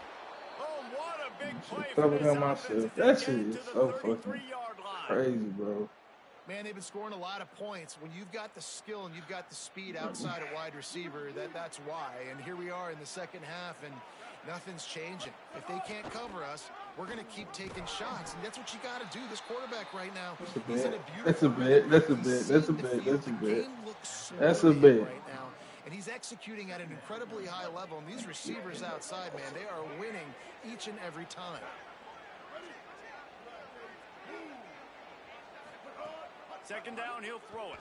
Oh, what a big play for Covered this him offense myself. as they That get shit it is to the so fucking 33-yard line. crazy, bro. Man, they've been scoring a lot of points. When you've got the skill and you've got the speed outside of wide receiver, that's why. And here we are in the second half, and nothing's changing. If they can't cover us, we're going to keep taking shots, and that's what you got to do. This quarterback right now, he's in a beautiful That's a bit. That's a bit. That's a bit. That's a bit. right now, and he's executing at an incredibly high level. And these receivers outside, man, they are winning each and every time. Second down, he'll throw it.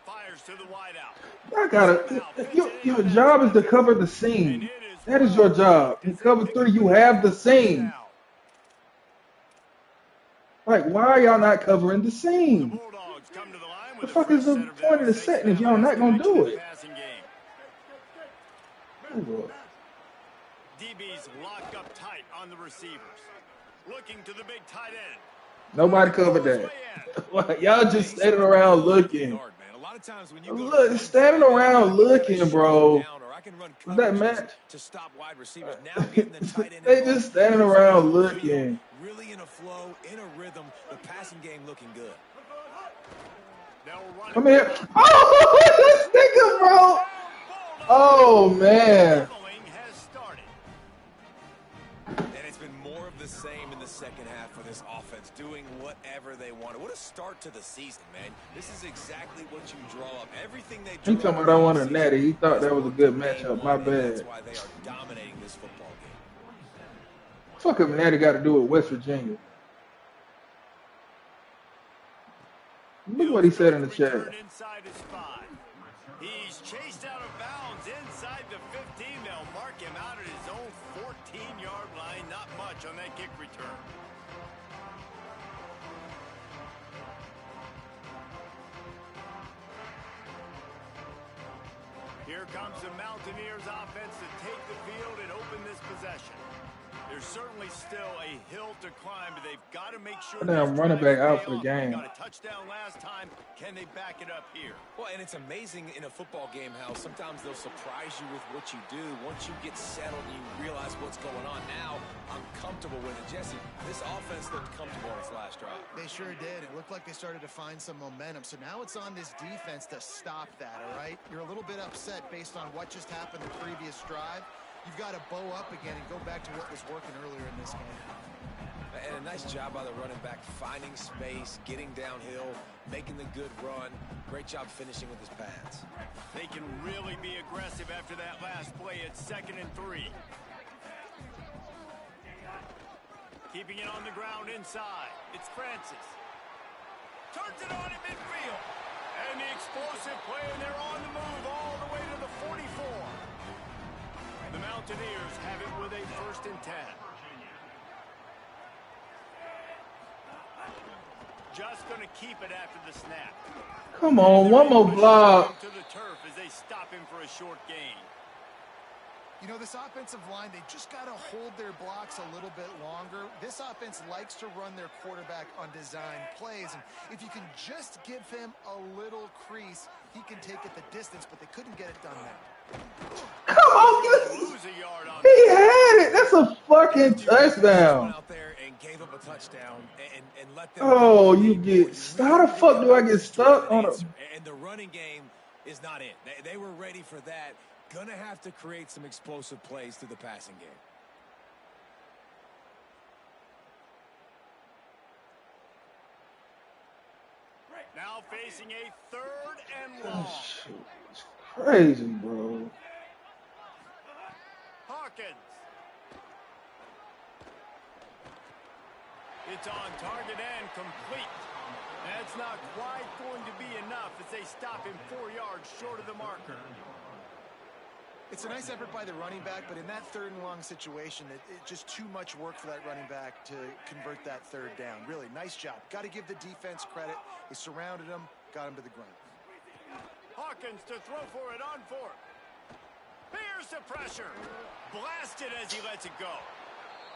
Fires to the wide out. I gotta. Your job is to cover the seam. That is your job. In cover 3, you have the seam. Like, why are y'all not covering the seam? The fuck is the point of the setting if y'all not gonna do it? DB's locked up tight on the receivers. Looking to the big tight end. Nobody covered that. Y'all just standing around looking. Look, standing around looking, bro. Was that match? They just standing around looking. Really in a flow, in a rhythm, the passing game looking good. Come here. Oh, this nigga, bro. Oh, man. And it's been more of the same in the second half for this offense, doing whatever they wanted. What a start to the season, man. This is exactly what you draw up. Everything they He talking about I want a natty. He thought that was a good matchup. My bad. That's why they are dominating this football game. Fuck up natty got to do with West Virginia. Look what he said in the chat. He's chased out of bounds inside the 15. They'll mark him out at his own 14-yard line. Not much on that kick return. Here comes the Mountaineers offense to take the field and open this possession. There's certainly still a hill to climb, but they've got to make sure. Damn, running back out for the game. Got a touchdown last time. Can they back it up here? Well, and it's amazing in a football game how sometimes they'll surprise you with what you do. Once you get settled and you realize what's going on, now I'm comfortable with it. Jesse, this offense looked comfortable on its last drive. They sure did. It looked like they started to find some momentum. So now it's on this defense to stop that, all right? You're a little bit upset based on what just happened the previous drive. You've got to bow up again and go back to what was working earlier in this game. And a nice job by the running back, finding space, getting downhill, making the good run. Great job finishing with his pads. They can really be aggressive after that last play at 2nd and 3. Keeping it on the ground inside. It's Francis. Turns it on at midfield. And the explosive play, and they're on the move all the way to the 44. The Mountaineers have it with a 1st and 10. Just going to keep it after the snap. Come on, one more block. To the turf as they stop him for a short gain. You know, this offensive line, they just got to hold their blocks a little bit longer. This offense likes to run their quarterback on design plays. And if you can just give him a little crease, he can take it the distance, but they couldn't get it done now. Come on, Lose a yard on he had it. That's a fucking touchdown. Out there and gave up a touchdown and let them. Oh, you get. How the fuck do I get stuck on a? And the running game is not it. They were ready for that. Gonna have to create some explosive plays through the passing game. Now facing a 3rd and long. Oh, shit. It's crazy, bro. Hawkins. It's on target and complete. That's not quite going to be enough as they stop him 4 yards short of the marker. It's a nice effort by the running back, but in that 3rd and long situation, it's just too much work for that running back to convert that 3rd down. Really, nice job. Got to give the defense credit. They surrounded him, got him to the ground. Hawkins to throw for it on 4th. Here's the pressure. Blasted as he lets it go.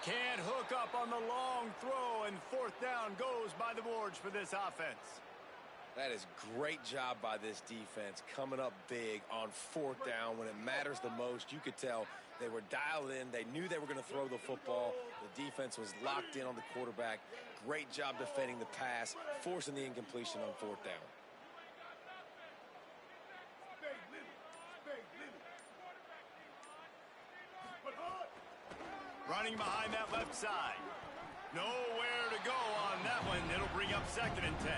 Can't hook up on the long throw, and 4th down goes by the boards for this offense. That is great job by this defense, coming up big on 4th down when it matters the most. You could tell they were dialed in. They knew they were going to throw the football. The defense was locked in on the quarterback. Great job defending the pass, forcing the incompletion on 4th down. Running behind that left side. Nowhere to go on that one. It'll bring up 2nd and 10.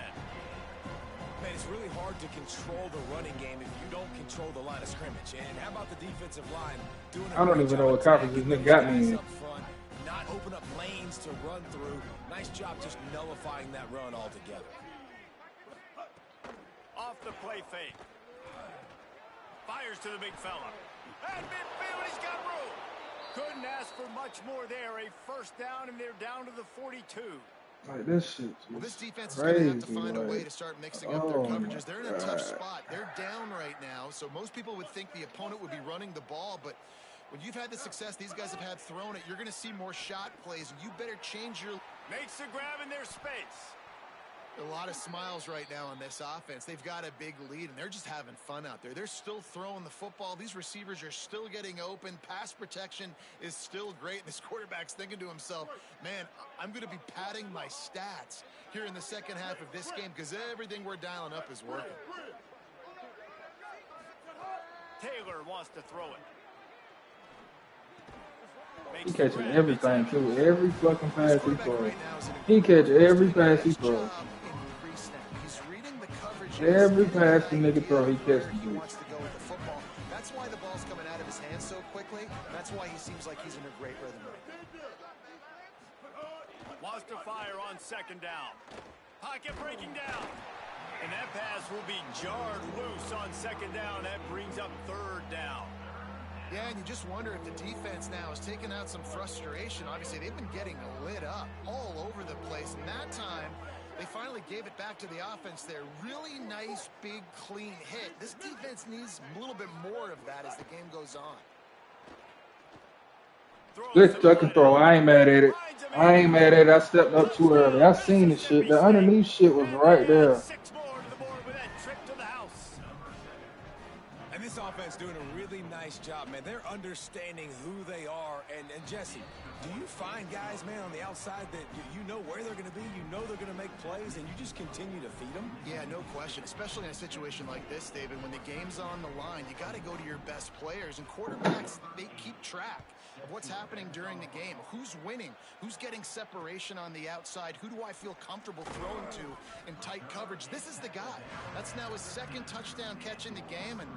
Man, it's really hard to control the running game if you don't control the line of scrimmage. And how about the defensive line doing I don't even know what conference this nigga got me in. up front, not open up lanes to run through. Nice job just nullifying that run altogether. Off the play fake. Fires to the big fella. At midfield, he's got room. Couldn't ask for much more there. A 1st down, and they're down to the 42. Like, this shit Well, this defense is crazy, going to have to find a way to start mixing up their coverages. They're in a tough spot. They're down right now, so most people would think the opponent would be running the ball, but when you've had the success these guys have had throwing it, you're going to see more shot plays, and you better change your... Makes the grab in their space. A lot of smiles right now on this offense. They've got a big lead, and they're just having fun out there. They're still throwing the football. These receivers are still getting open. Pass protection is still great. And this quarterback's thinking to himself, man, I'm going to be padding my stats here in the 2nd half of this game because everything we're dialing up is working. Taylor wants to throw it. He catching everything, too. Every fucking pass he throws. He catch every pass he throws. Every pass the nigga throw, he catches it. Wants to go with the football. That's why the ball's coming out of his hands so quickly. That's why he seems like he's in a great rhythm right now. Wants to fire on 2nd down. Pocket breaking down. And that pass will be jarred loose on 2nd down. That brings up 3rd down. Yeah, and you just wonder if the defense now is taking out some frustration. Obviously, they've been getting lit up all over the place. And that time, they finally gave it back to the offense there. Really nice, big, clean hit. This defense needs a little bit more of that as the game goes on. Good second throw. I ain't mad at it. I ain't mad at it. I stepped up too early. I seen the shit. The underneath shit was right there. 6 more to the board with that trip to the house. And this offense doing a really nice job, man. They're understanding who they are. And Jesse, do you find guys, man, on the outside that you know where they're going to be, you know they're going to make plays, and you just continue to feed them? Yeah, no question, especially in a situation like this, David, when the game's on the line, you got to go to your best players, and quarterbacks, they keep track of what's happening during the game. Who's winning? Who's getting separation on the outside? Who do I feel comfortable throwing to in tight coverage? This is the guy. That's now his second touchdown catch in the game, and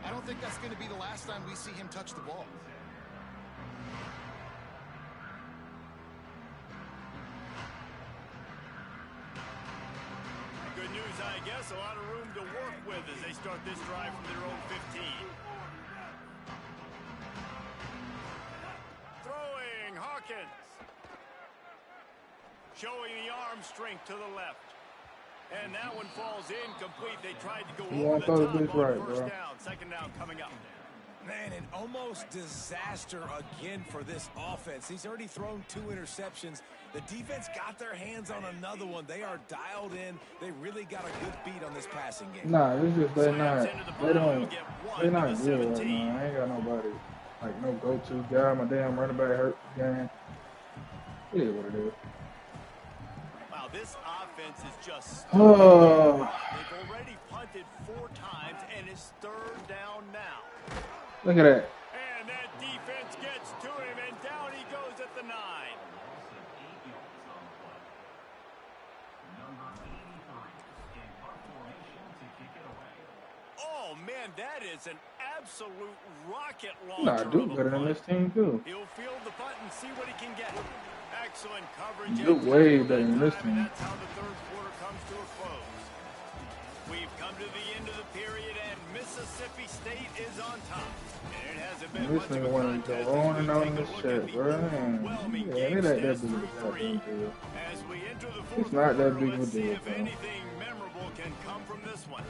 I don't think that's going to be the last time we see him touch the ball. Good news, I guess. A lot of room to work with as they start this drive from their own 15. Throwing, Hawkins. Showing the arm strength to the left. And that one falls incomplete. They tried to go over the top on first down. Second down coming up. Man, an almost disaster again for this offense. He's already thrown 2 interceptions. The defense got their hands on another one. They are dialed in. They really got a good beat on this passing game. Nah, it's just they're not good right now. I ain't got nobody, like no go-to guy. My damn running back hurt again. It is what it is. Wow, this offense is just they've already punted 4 times and it's 3rd down now. Look at that. And that defense gets to him, and down he goes at the 9. Oh, man, that is an absolute rocket launcher. Nah, Duke better than this team, too. He'll field the punt and see what he can get. Excellent coverage. Duke way better than this team. That's how the 3rd quarter comes to a close. We've come to the end of the period, and Mississippi State is on top. And it hasn't been This nigga want to go on and on in this shit, bro. Yeah, it ain't that big of a deal. As we enter the 4th It's not that big of a let's see deal, if bro. anything memorable can come from this one.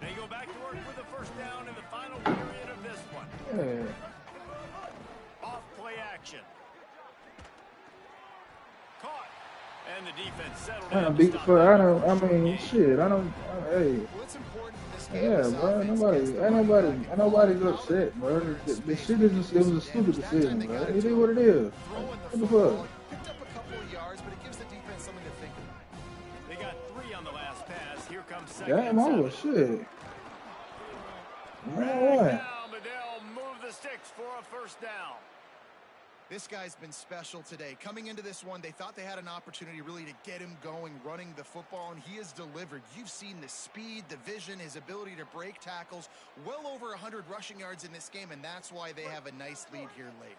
They go back to work with the first down in the final period of this one. Yeah. Off play action. Caught. And the defense settled I in. beat for shit. I don't. Hey. Well, it's important in this game. Yeah, bro. Ain't nobody's upset, bro. The shit is just, it was a stupid decision, bro. It is what it is. What the fuck? Picked up a couple of yards, but it gives the defense something to think about. They got 3 on the last pass. Here comes second. Damn, over shit. Down, but they'll move the sticks for a first down. This guy's been special today. Coming into this one, they thought they had an opportunity really to get him going, running the football, and he has delivered. You've seen the speed, the vision, his ability to break tackles. Well over 100 rushing yards in this game, and that's why they have a nice lead here late.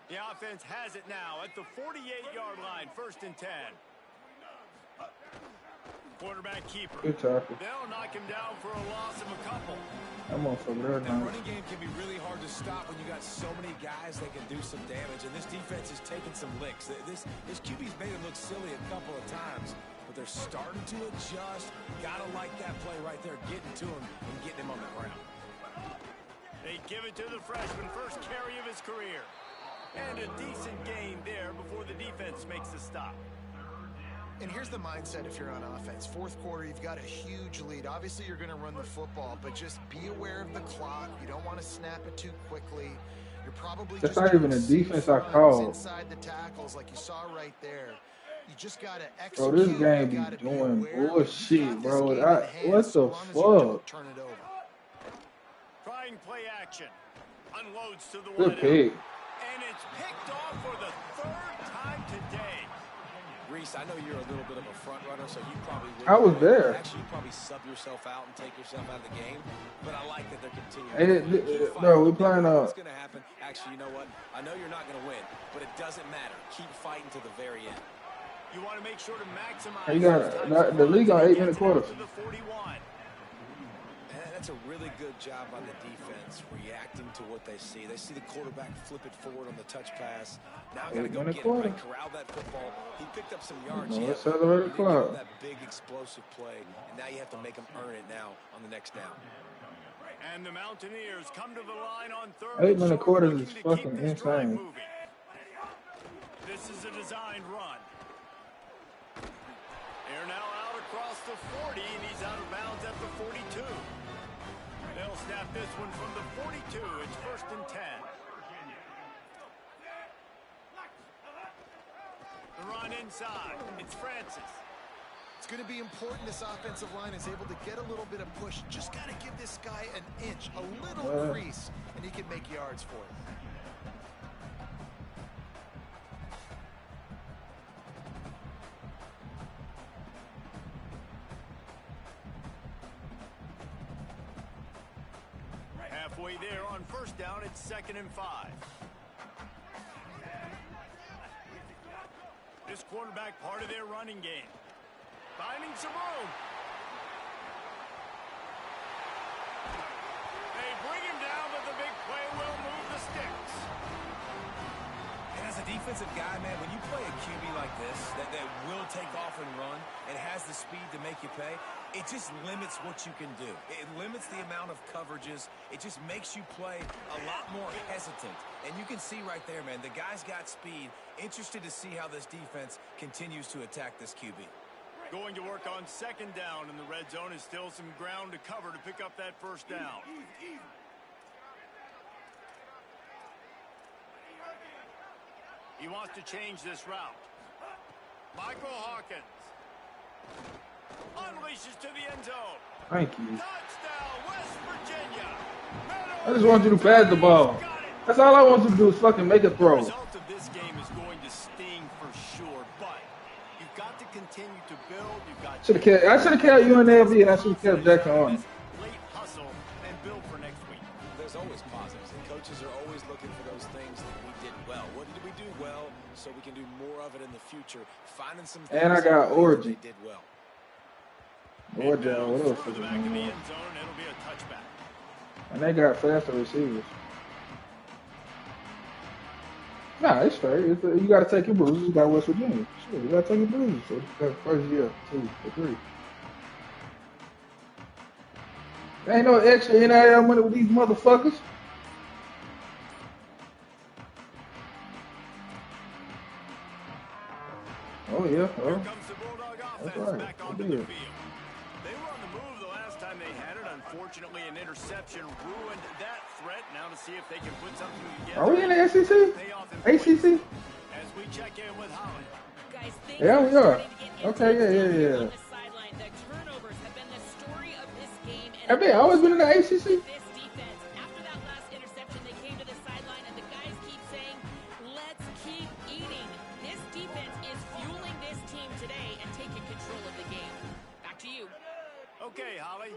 The offense has it now at the 48-yard line, 1st and 10. Quarterback keeper. Good tackle. They'll knock him down for a loss of a couple. That motherfucker there The now. running game can be really hard to stop when you got so many guys that can do some damage, and this defense is taking some licks. This QB's made it look silly a couple of times, but they're starting to adjust. Gotta like that play right there, getting to him and getting him on the ground. They give it to the freshman, first carry of his career. And a decent gain there before the defense makes the stop. And here's the mindset if you're on offense. 4th quarter, you've got a huge lead. Obviously, you're going to run the football, but just be aware of the clock. You don't want to snap it too quickly. You're probably That's just not even a defense I called. inside the tackles like you saw right there. You just got to Bro, execute. this game be doing bullshit, bro. What the fuck? Turn it over. Trying play action. Unloads to the Good wide pick. And it's picked off for the 3rd time today. Reese, I know you're a little bit of a front runner, so you probably would. I was there. Actually, you probably sub yourself out and take yourself out of the game. But I like that they're continuing. Bro, we're playing What's going to happen? Actually, you know what? I know you're not going to win, but it doesn't matter. Keep fighting to the very end. You want to make sure to maximize. You got the league on 8-minute quarters. To the 41. That's a really good job by the defense, reacting to what they see. They see the quarterback flip it forward on the touch pass. Now got to go get it, right? Corral that football. He picked up some yards. No, Yeah, accelerated clock. That big explosive play, and now you have to make them earn it now on the next down. And the Mountaineers come to the line on third. 8 minute quarters is fucking insane. This is a designed run. They're now out across the 40, and he's out of bounds at the 42. They'll snap this one from the 42. It's 1st and 10. The run inside. It's Francis. It's going to be important this offensive line is able to get a little bit of push. Just got to give this guy an inch, a little crease, and he can make yards for it. Halfway there on 1st down, it's 2nd and 5. This quarterback part of their running game. Finding some room. They bring him down, but the big play will move the sticks. And as a defensive guy, man, when you play a QB like this, that will take off and run and has the speed to make you pay, it just limits what you can do. It limits the amount of coverages. It just makes you play a lot more hesitant. And you can see right there, man, the guy's got speed. Interested to see how this defense continues to attack this QB. Going to work on 2nd down, and the red zone is still some ground to cover to pick up that 1st down. He wants to change this route. Michael Hawkins unleashes to the end zone. Thank you. Touchdown, West Virginia. I just want you to pass the ball. That's all I want you to do is fucking make a throw. The result of this game is going to sting for sure, but you've got to continue to build. I should have kept UNLV and I should have kept Jackson on. Late hustle and build for next week. There's always positives, and coaches are always looking for those things that we did well. What did we do well so we can do more of it in the future? Finding some things and I got Orgy. They did well. What else? For the back of the end zone, it'll be a touchback. And they got faster receivers. Nah, it's fair. You got to take your bruises. You got West Virginia. Sure, you got to take your bruises. So that first year, 2 or 3. There ain't no extra NIL money with these motherfuckers. Oh, yeah. Oh. That's right. Back onto the field. They were on the move the last time they had it. Unfortunately, an interception ruined that threat. Now to see if they can put something together. Are we in the SEC? ACC? As we check in with Holland. Guys, yeah, we are. Okay, yeah. The turnovers have been the story of this game. And have they always been in the ACC? This defense, after that last interception, they came to the sideline, and the guys keep saying, let's keep eating. This defense is fueling this team today and taking control of the game. Back to you. Okay, Holly.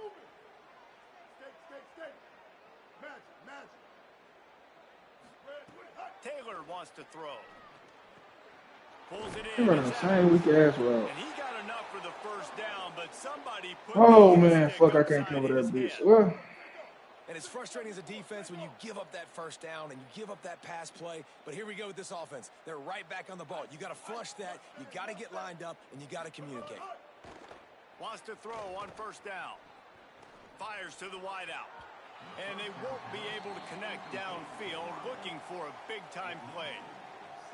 Taylor wants to throw. Pulls it in. He running the same weak ass route. And he got enough for the 1st down, but somebody put oh man, fuck! I can't cover that bitch. Well. And it's frustrating as a defense when you give up that 1st down and you give up that pass play. But here we go with this offense. They're right back on the ball. You got to flush that. You got to get lined up, and you got to communicate. Wants to throw on 1st down. Fires to the wideout. And they won't be able to connect downfield, looking for a big-time play.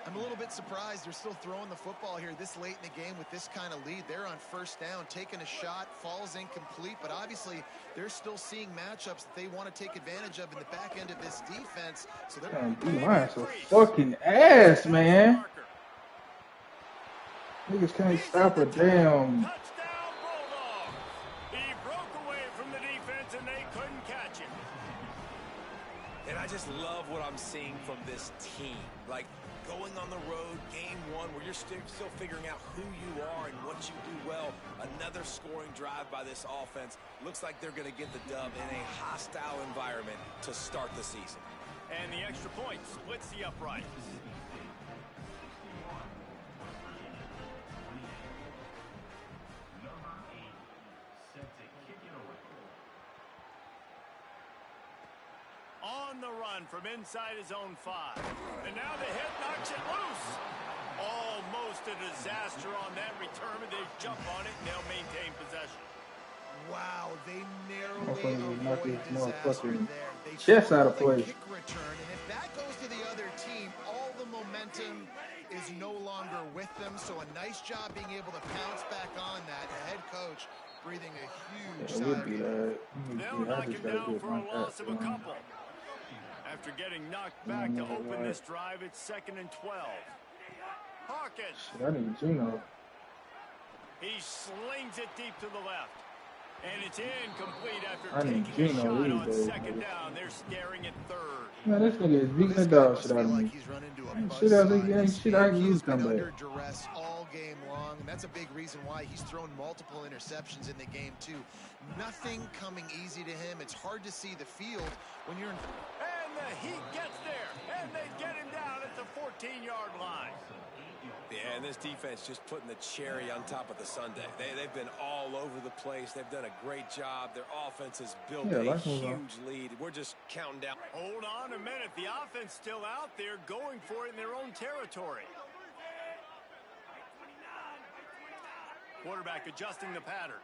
I'm a little bit surprised they're still throwing the football here this late in the game with this kind of lead. They're on 1st down, taking a shot, falls incomplete, but obviously they're still seeing matchups that they want to take advantage of in the back end of this defense. So they're D-line so fucking ass, man. Niggas can't stop a damn. Touchdown, Bulldog. He broke away from the defense and they couldn't catch him. And I just love what I'm seeing from this team. Like, going on the road, game 1, where you're still figuring out who you are and what you do well. Another scoring drive by this offense. Looks like they're going to get the dub in a hostile environment to start the season. And the extra point splits the uprights. On the run from inside his own 5. And now the hit knocks it loose. Almost a disaster on that return, but they jump on it and they'll maintain possession. Wow, they narrowly avoid disaster there. They chest out of place. Kick return, and if that goes to the other team, all the momentum is no longer with them. So a nice job being able to pounce back on that. The head coach breathing a huge sigh of relief. They'll knock him down for a loss of a couple. After getting knocked back to open this drive, it's 2nd and 12. Hawkins. I need Gino. He slings it deep to the left. And it's incomplete after I need taking a Gino shot on these days, 2nd down. They're staring at 3rd. Man, this nigga is beating the dog shit out of me. Shit out of me, shit I can use come Under back. duress all game long, and that's a big reason why he's thrown multiple interceptions in the game too. Nothing coming easy to him. It's hard to see the field when you're in. And the Heat gets there, and they get him down at the 14-yard line. Yeah, and this defense just putting the cherry on top of the sundae. They've been all over the place. They've done a great job. Their offense has built a huge lead. We're just counting down. Hold on a minute. The offense still out there going for it in their own territory. Quarterback adjusting the pattern.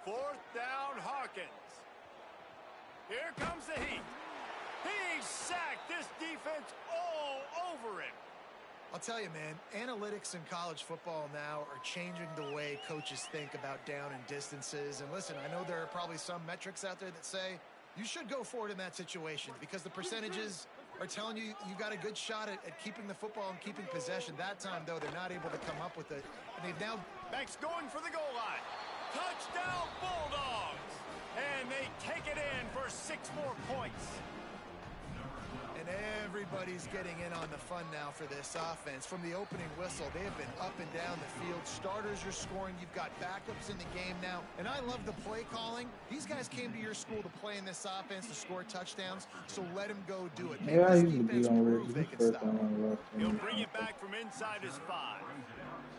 4th down, Hawkins. Here comes the Heat. He's sacked. This defense all over him. I'll tell you, man, analytics in college football now are changing the way coaches think about down and distances. And listen, I know there are probably some metrics out there that say you should go for it in that situation because the percentages are telling you you got a good shot at keeping the football and keeping possession. That time, though, they're not able to come up with it. And they've now... Beck's going for the goal line. Touchdown, Bulldogs. And they take it in for 6 more points. And everybody's getting in on the fun now for this offense. From the opening whistle, they have been up and down the field. Starters are scoring. You've got backups in the game now. And I love the play calling. These guys came to your school to play in this offense to score touchdowns, so let them go do it. Yeah, I used to be on Reggie. He'll bring it back from inside his 5.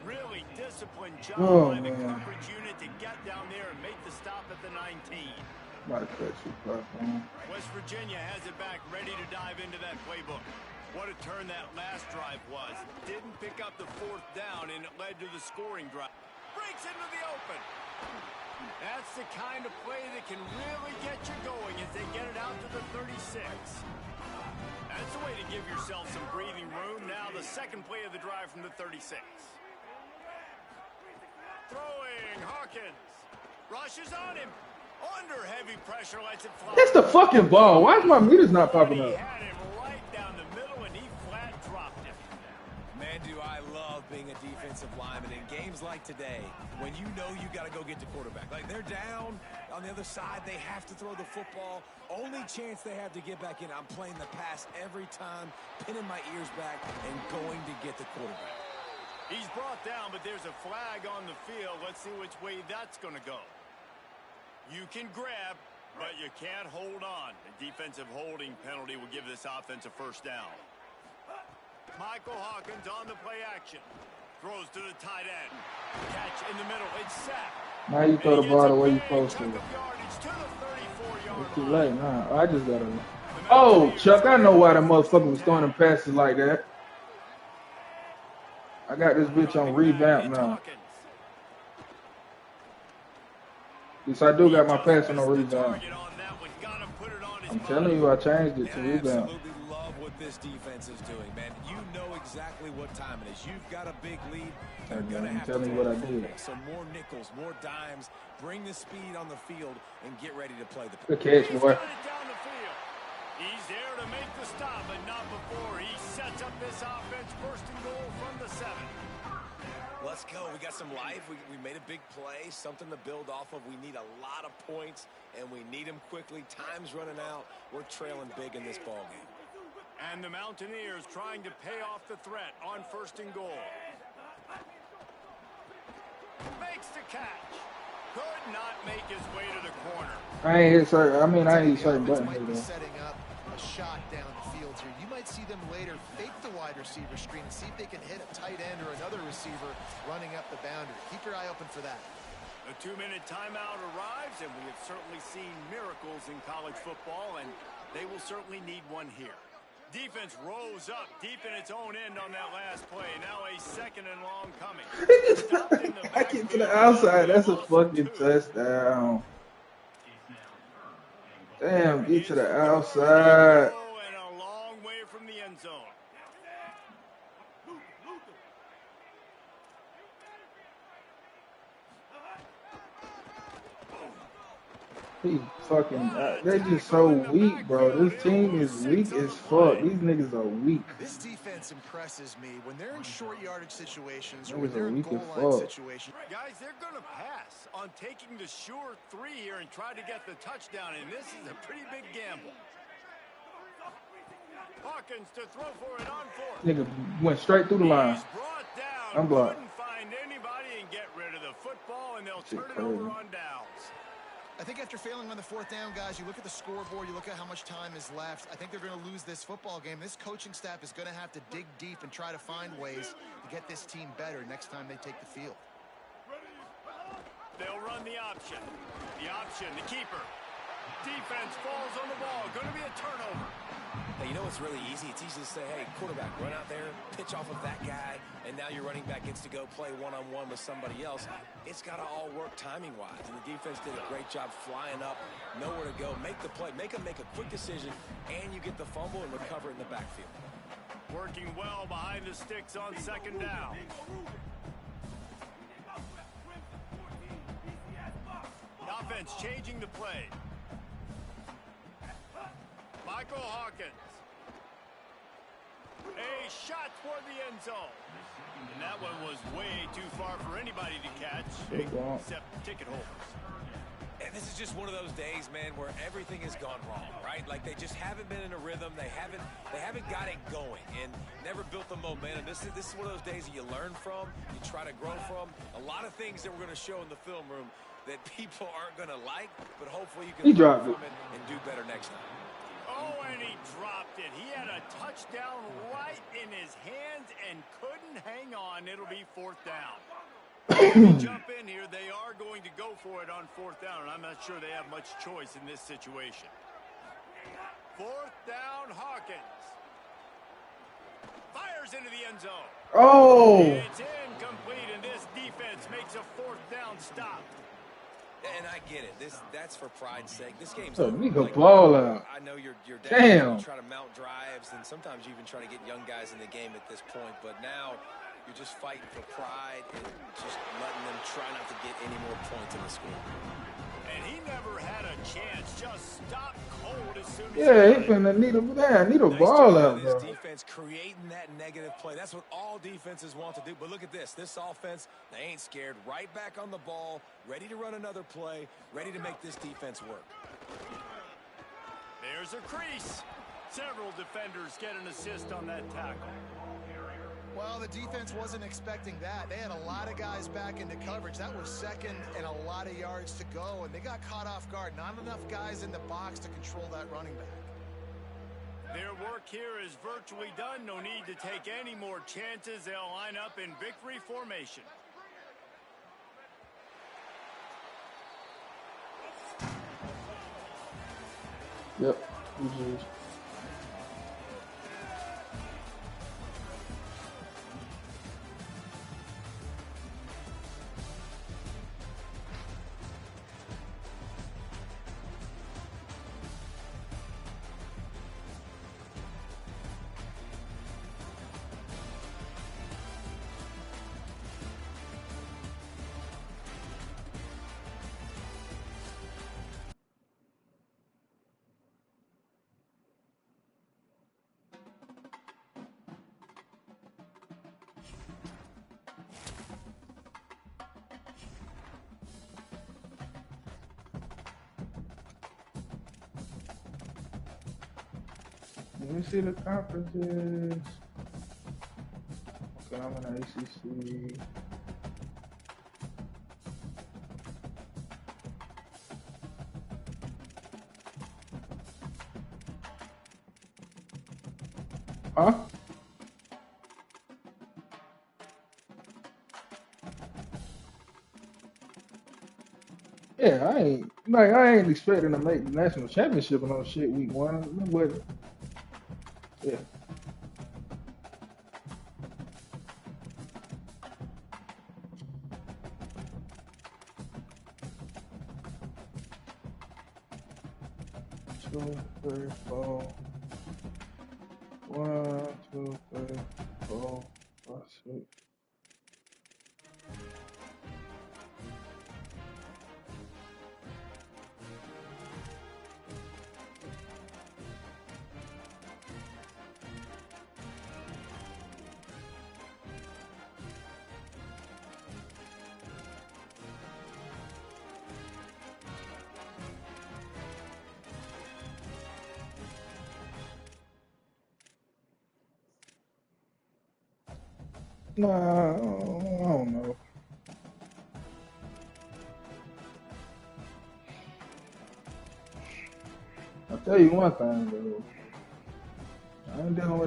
Really disciplined job by the coverage unit to get down there and make the stop at the 19. West Virginia has it back, ready to dive into that playbook. What a turn that last drive was. Didn't pick up the 4th down, and it led to the scoring drive. Breaks into the open. That's the kind of play that can really get you going as they get it out to the 36. That's the way to give yourself some breathing room. Now the 2nd play of the drive from the 36. Throwing, Hawkins. Rushes on him. Under heavy pressure, lets it fly. That's the fucking ball. Why is my meters not popping up? He had him right down the middle, and he flat dropped him. Man, do I love being a defensive lineman in games like today when you know you got to go get the quarterback. Like, they're down on the other side. They have to throw the football. Only chance they have to get back in. I'm playing the pass every time, pinning my ears back, and going to get the quarterback. He's brought down, but there's a flag on the field. Let's see which way that's going to go. You can grab, but you can't hold on. A defensive holding penalty will give this offense a 1st down. Michael Hawkins on the play action. Throws to the tight end. Catch in the middle. It's sacked. Now you throw the ball the way you're supposed to. It's too late now. I just got to... Oh, Chuck, I know why the motherfucker was throwing them passes like that. I got this bitch on revamp now. Yes, I do got my passing on revamp. I'm telling you, I changed it to revamp. Absolutely love what this defense is doing, man. You know exactly what time it is. You've got a big lead. They're going to have to what I did. So more nickels, more dimes. Bring the speed on the field and get ready to play the good catch, boy. He's there to make the stop, but not before. He sets up this offense 1st and goal from the 7. Let's go. We got some life. We made a big play, something to build off of. We need a lot of points, and we need them quickly. Time's running out. We're trailing big in this ballgame. And the Mountaineers trying to pay off the threat on 1st and goal. Makes the catch. Could not make his way to the corner. I ain't hit certain. I mean, I ain't hit certain buttons. Might be setting up a shot down the field here. You might see them later fake the wide receiver screen and see if they can hit a tight end or another receiver running up the boundary. Keep your eye open for that. A 2-minute timeout arrives, and we have certainly seen miracles in college football, and they will certainly need one here. Defense rose up deep in its own end on that last play. Now a 2nd and long coming. Back into the outside. That's a fucking touchdown. Damn, get to the outside. And a long way from the end zone. He fucking, they just so weak, bro. This team is weak as fuck. These niggas are weak. This defense impresses me when they're in short yardage situations or Niggas when they're are in weak goal as line fuck. situations. Guys, they're going to pass on taking the sure 3 here and try to get the touchdown, and this is a pretty big gamble. Hawkins to throw for it on 4th. Nigga went straight through the line. He's brought down. Unblocked. Couldn't find anybody and get rid of the football, and they'll turn it over on downs. I think after failing on the 4th down, guys, you look at the scoreboard, you look at how much time is left. I think they're going to lose this football game. This coaching staff is going to have to dig deep and try to find ways to get this team better next time they take the field. They'll run the option. The keeper. Defense falls on the ball. Going to be a turnover. Hey, you know what's really easy? It's easy to say, hey, quarterback, run out there, pitch off of that guy, and now your running back gets to go play one-on-one with somebody else. It's got to all work timing-wise, and the defense did a great job flying up, nowhere to go, make the play, make them make a quick decision, and you get the fumble and recover in the backfield. Working well behind the sticks on 2nd down. The offense changing the play. Michael Hawkins. A shot toward the end zone. And that one was way too far for anybody to catch, except ticket holders. And this is just one of those days, man, where everything has gone wrong, right? Like they just haven't been in a rhythm. They haven't got it going and never built the momentum. This is one of those days that you learn from, you try to grow from. A lot of things that we're going to show in the film room that people aren't going to like, but hopefully you can learn from it and do better next time. Oh, and he dropped it. He had a touchdown right in his hands and couldn't hang on. It'll be 4th down. Jump in here. They are going to go for it on 4th down, and I'm not sure they have much choice in this situation. 4th down, Hawkins. Fires into the end zone. Oh! It's incomplete, and this defense makes a 4th down stop. And I get it. That's for pride's sake. This game's So over. we go Like, ball out. I know you're Damn. you try to mount drives, and sometimes you even try to get young guys in the game at this point. But now you're just fighting for pride and just letting them try not to get any more points in the score. And he never had a chance. Just stopped cold as soon as Yeah, he finna need a ball out, bro. This defense creating that negative play. That's what all defenses want to do. But look at this. This offense, they ain't scared. Right back on the ball, ready to run another play, ready to make this defense work. There's a crease. Several defenders get an assist on that tackle. Well, the defense wasn't expecting that. They had a lot of guys back into coverage. That was 2nd and a lot of yards to go, and they got caught off guard. Not enough guys in the box to control that running back. Their work here is virtually done. No need to take any more chances. They'll line up in victory formation. Yep. Let me see the conferences. Okay, I'm in ACC. Huh? Yeah, I ain't expecting to make the national championship and no shit week 1. But yeah. Two, three, four. 1, 2, 3, 4, 5, 6. Nah, I don't know. I'll tell you one thing, though. I ain't dealing with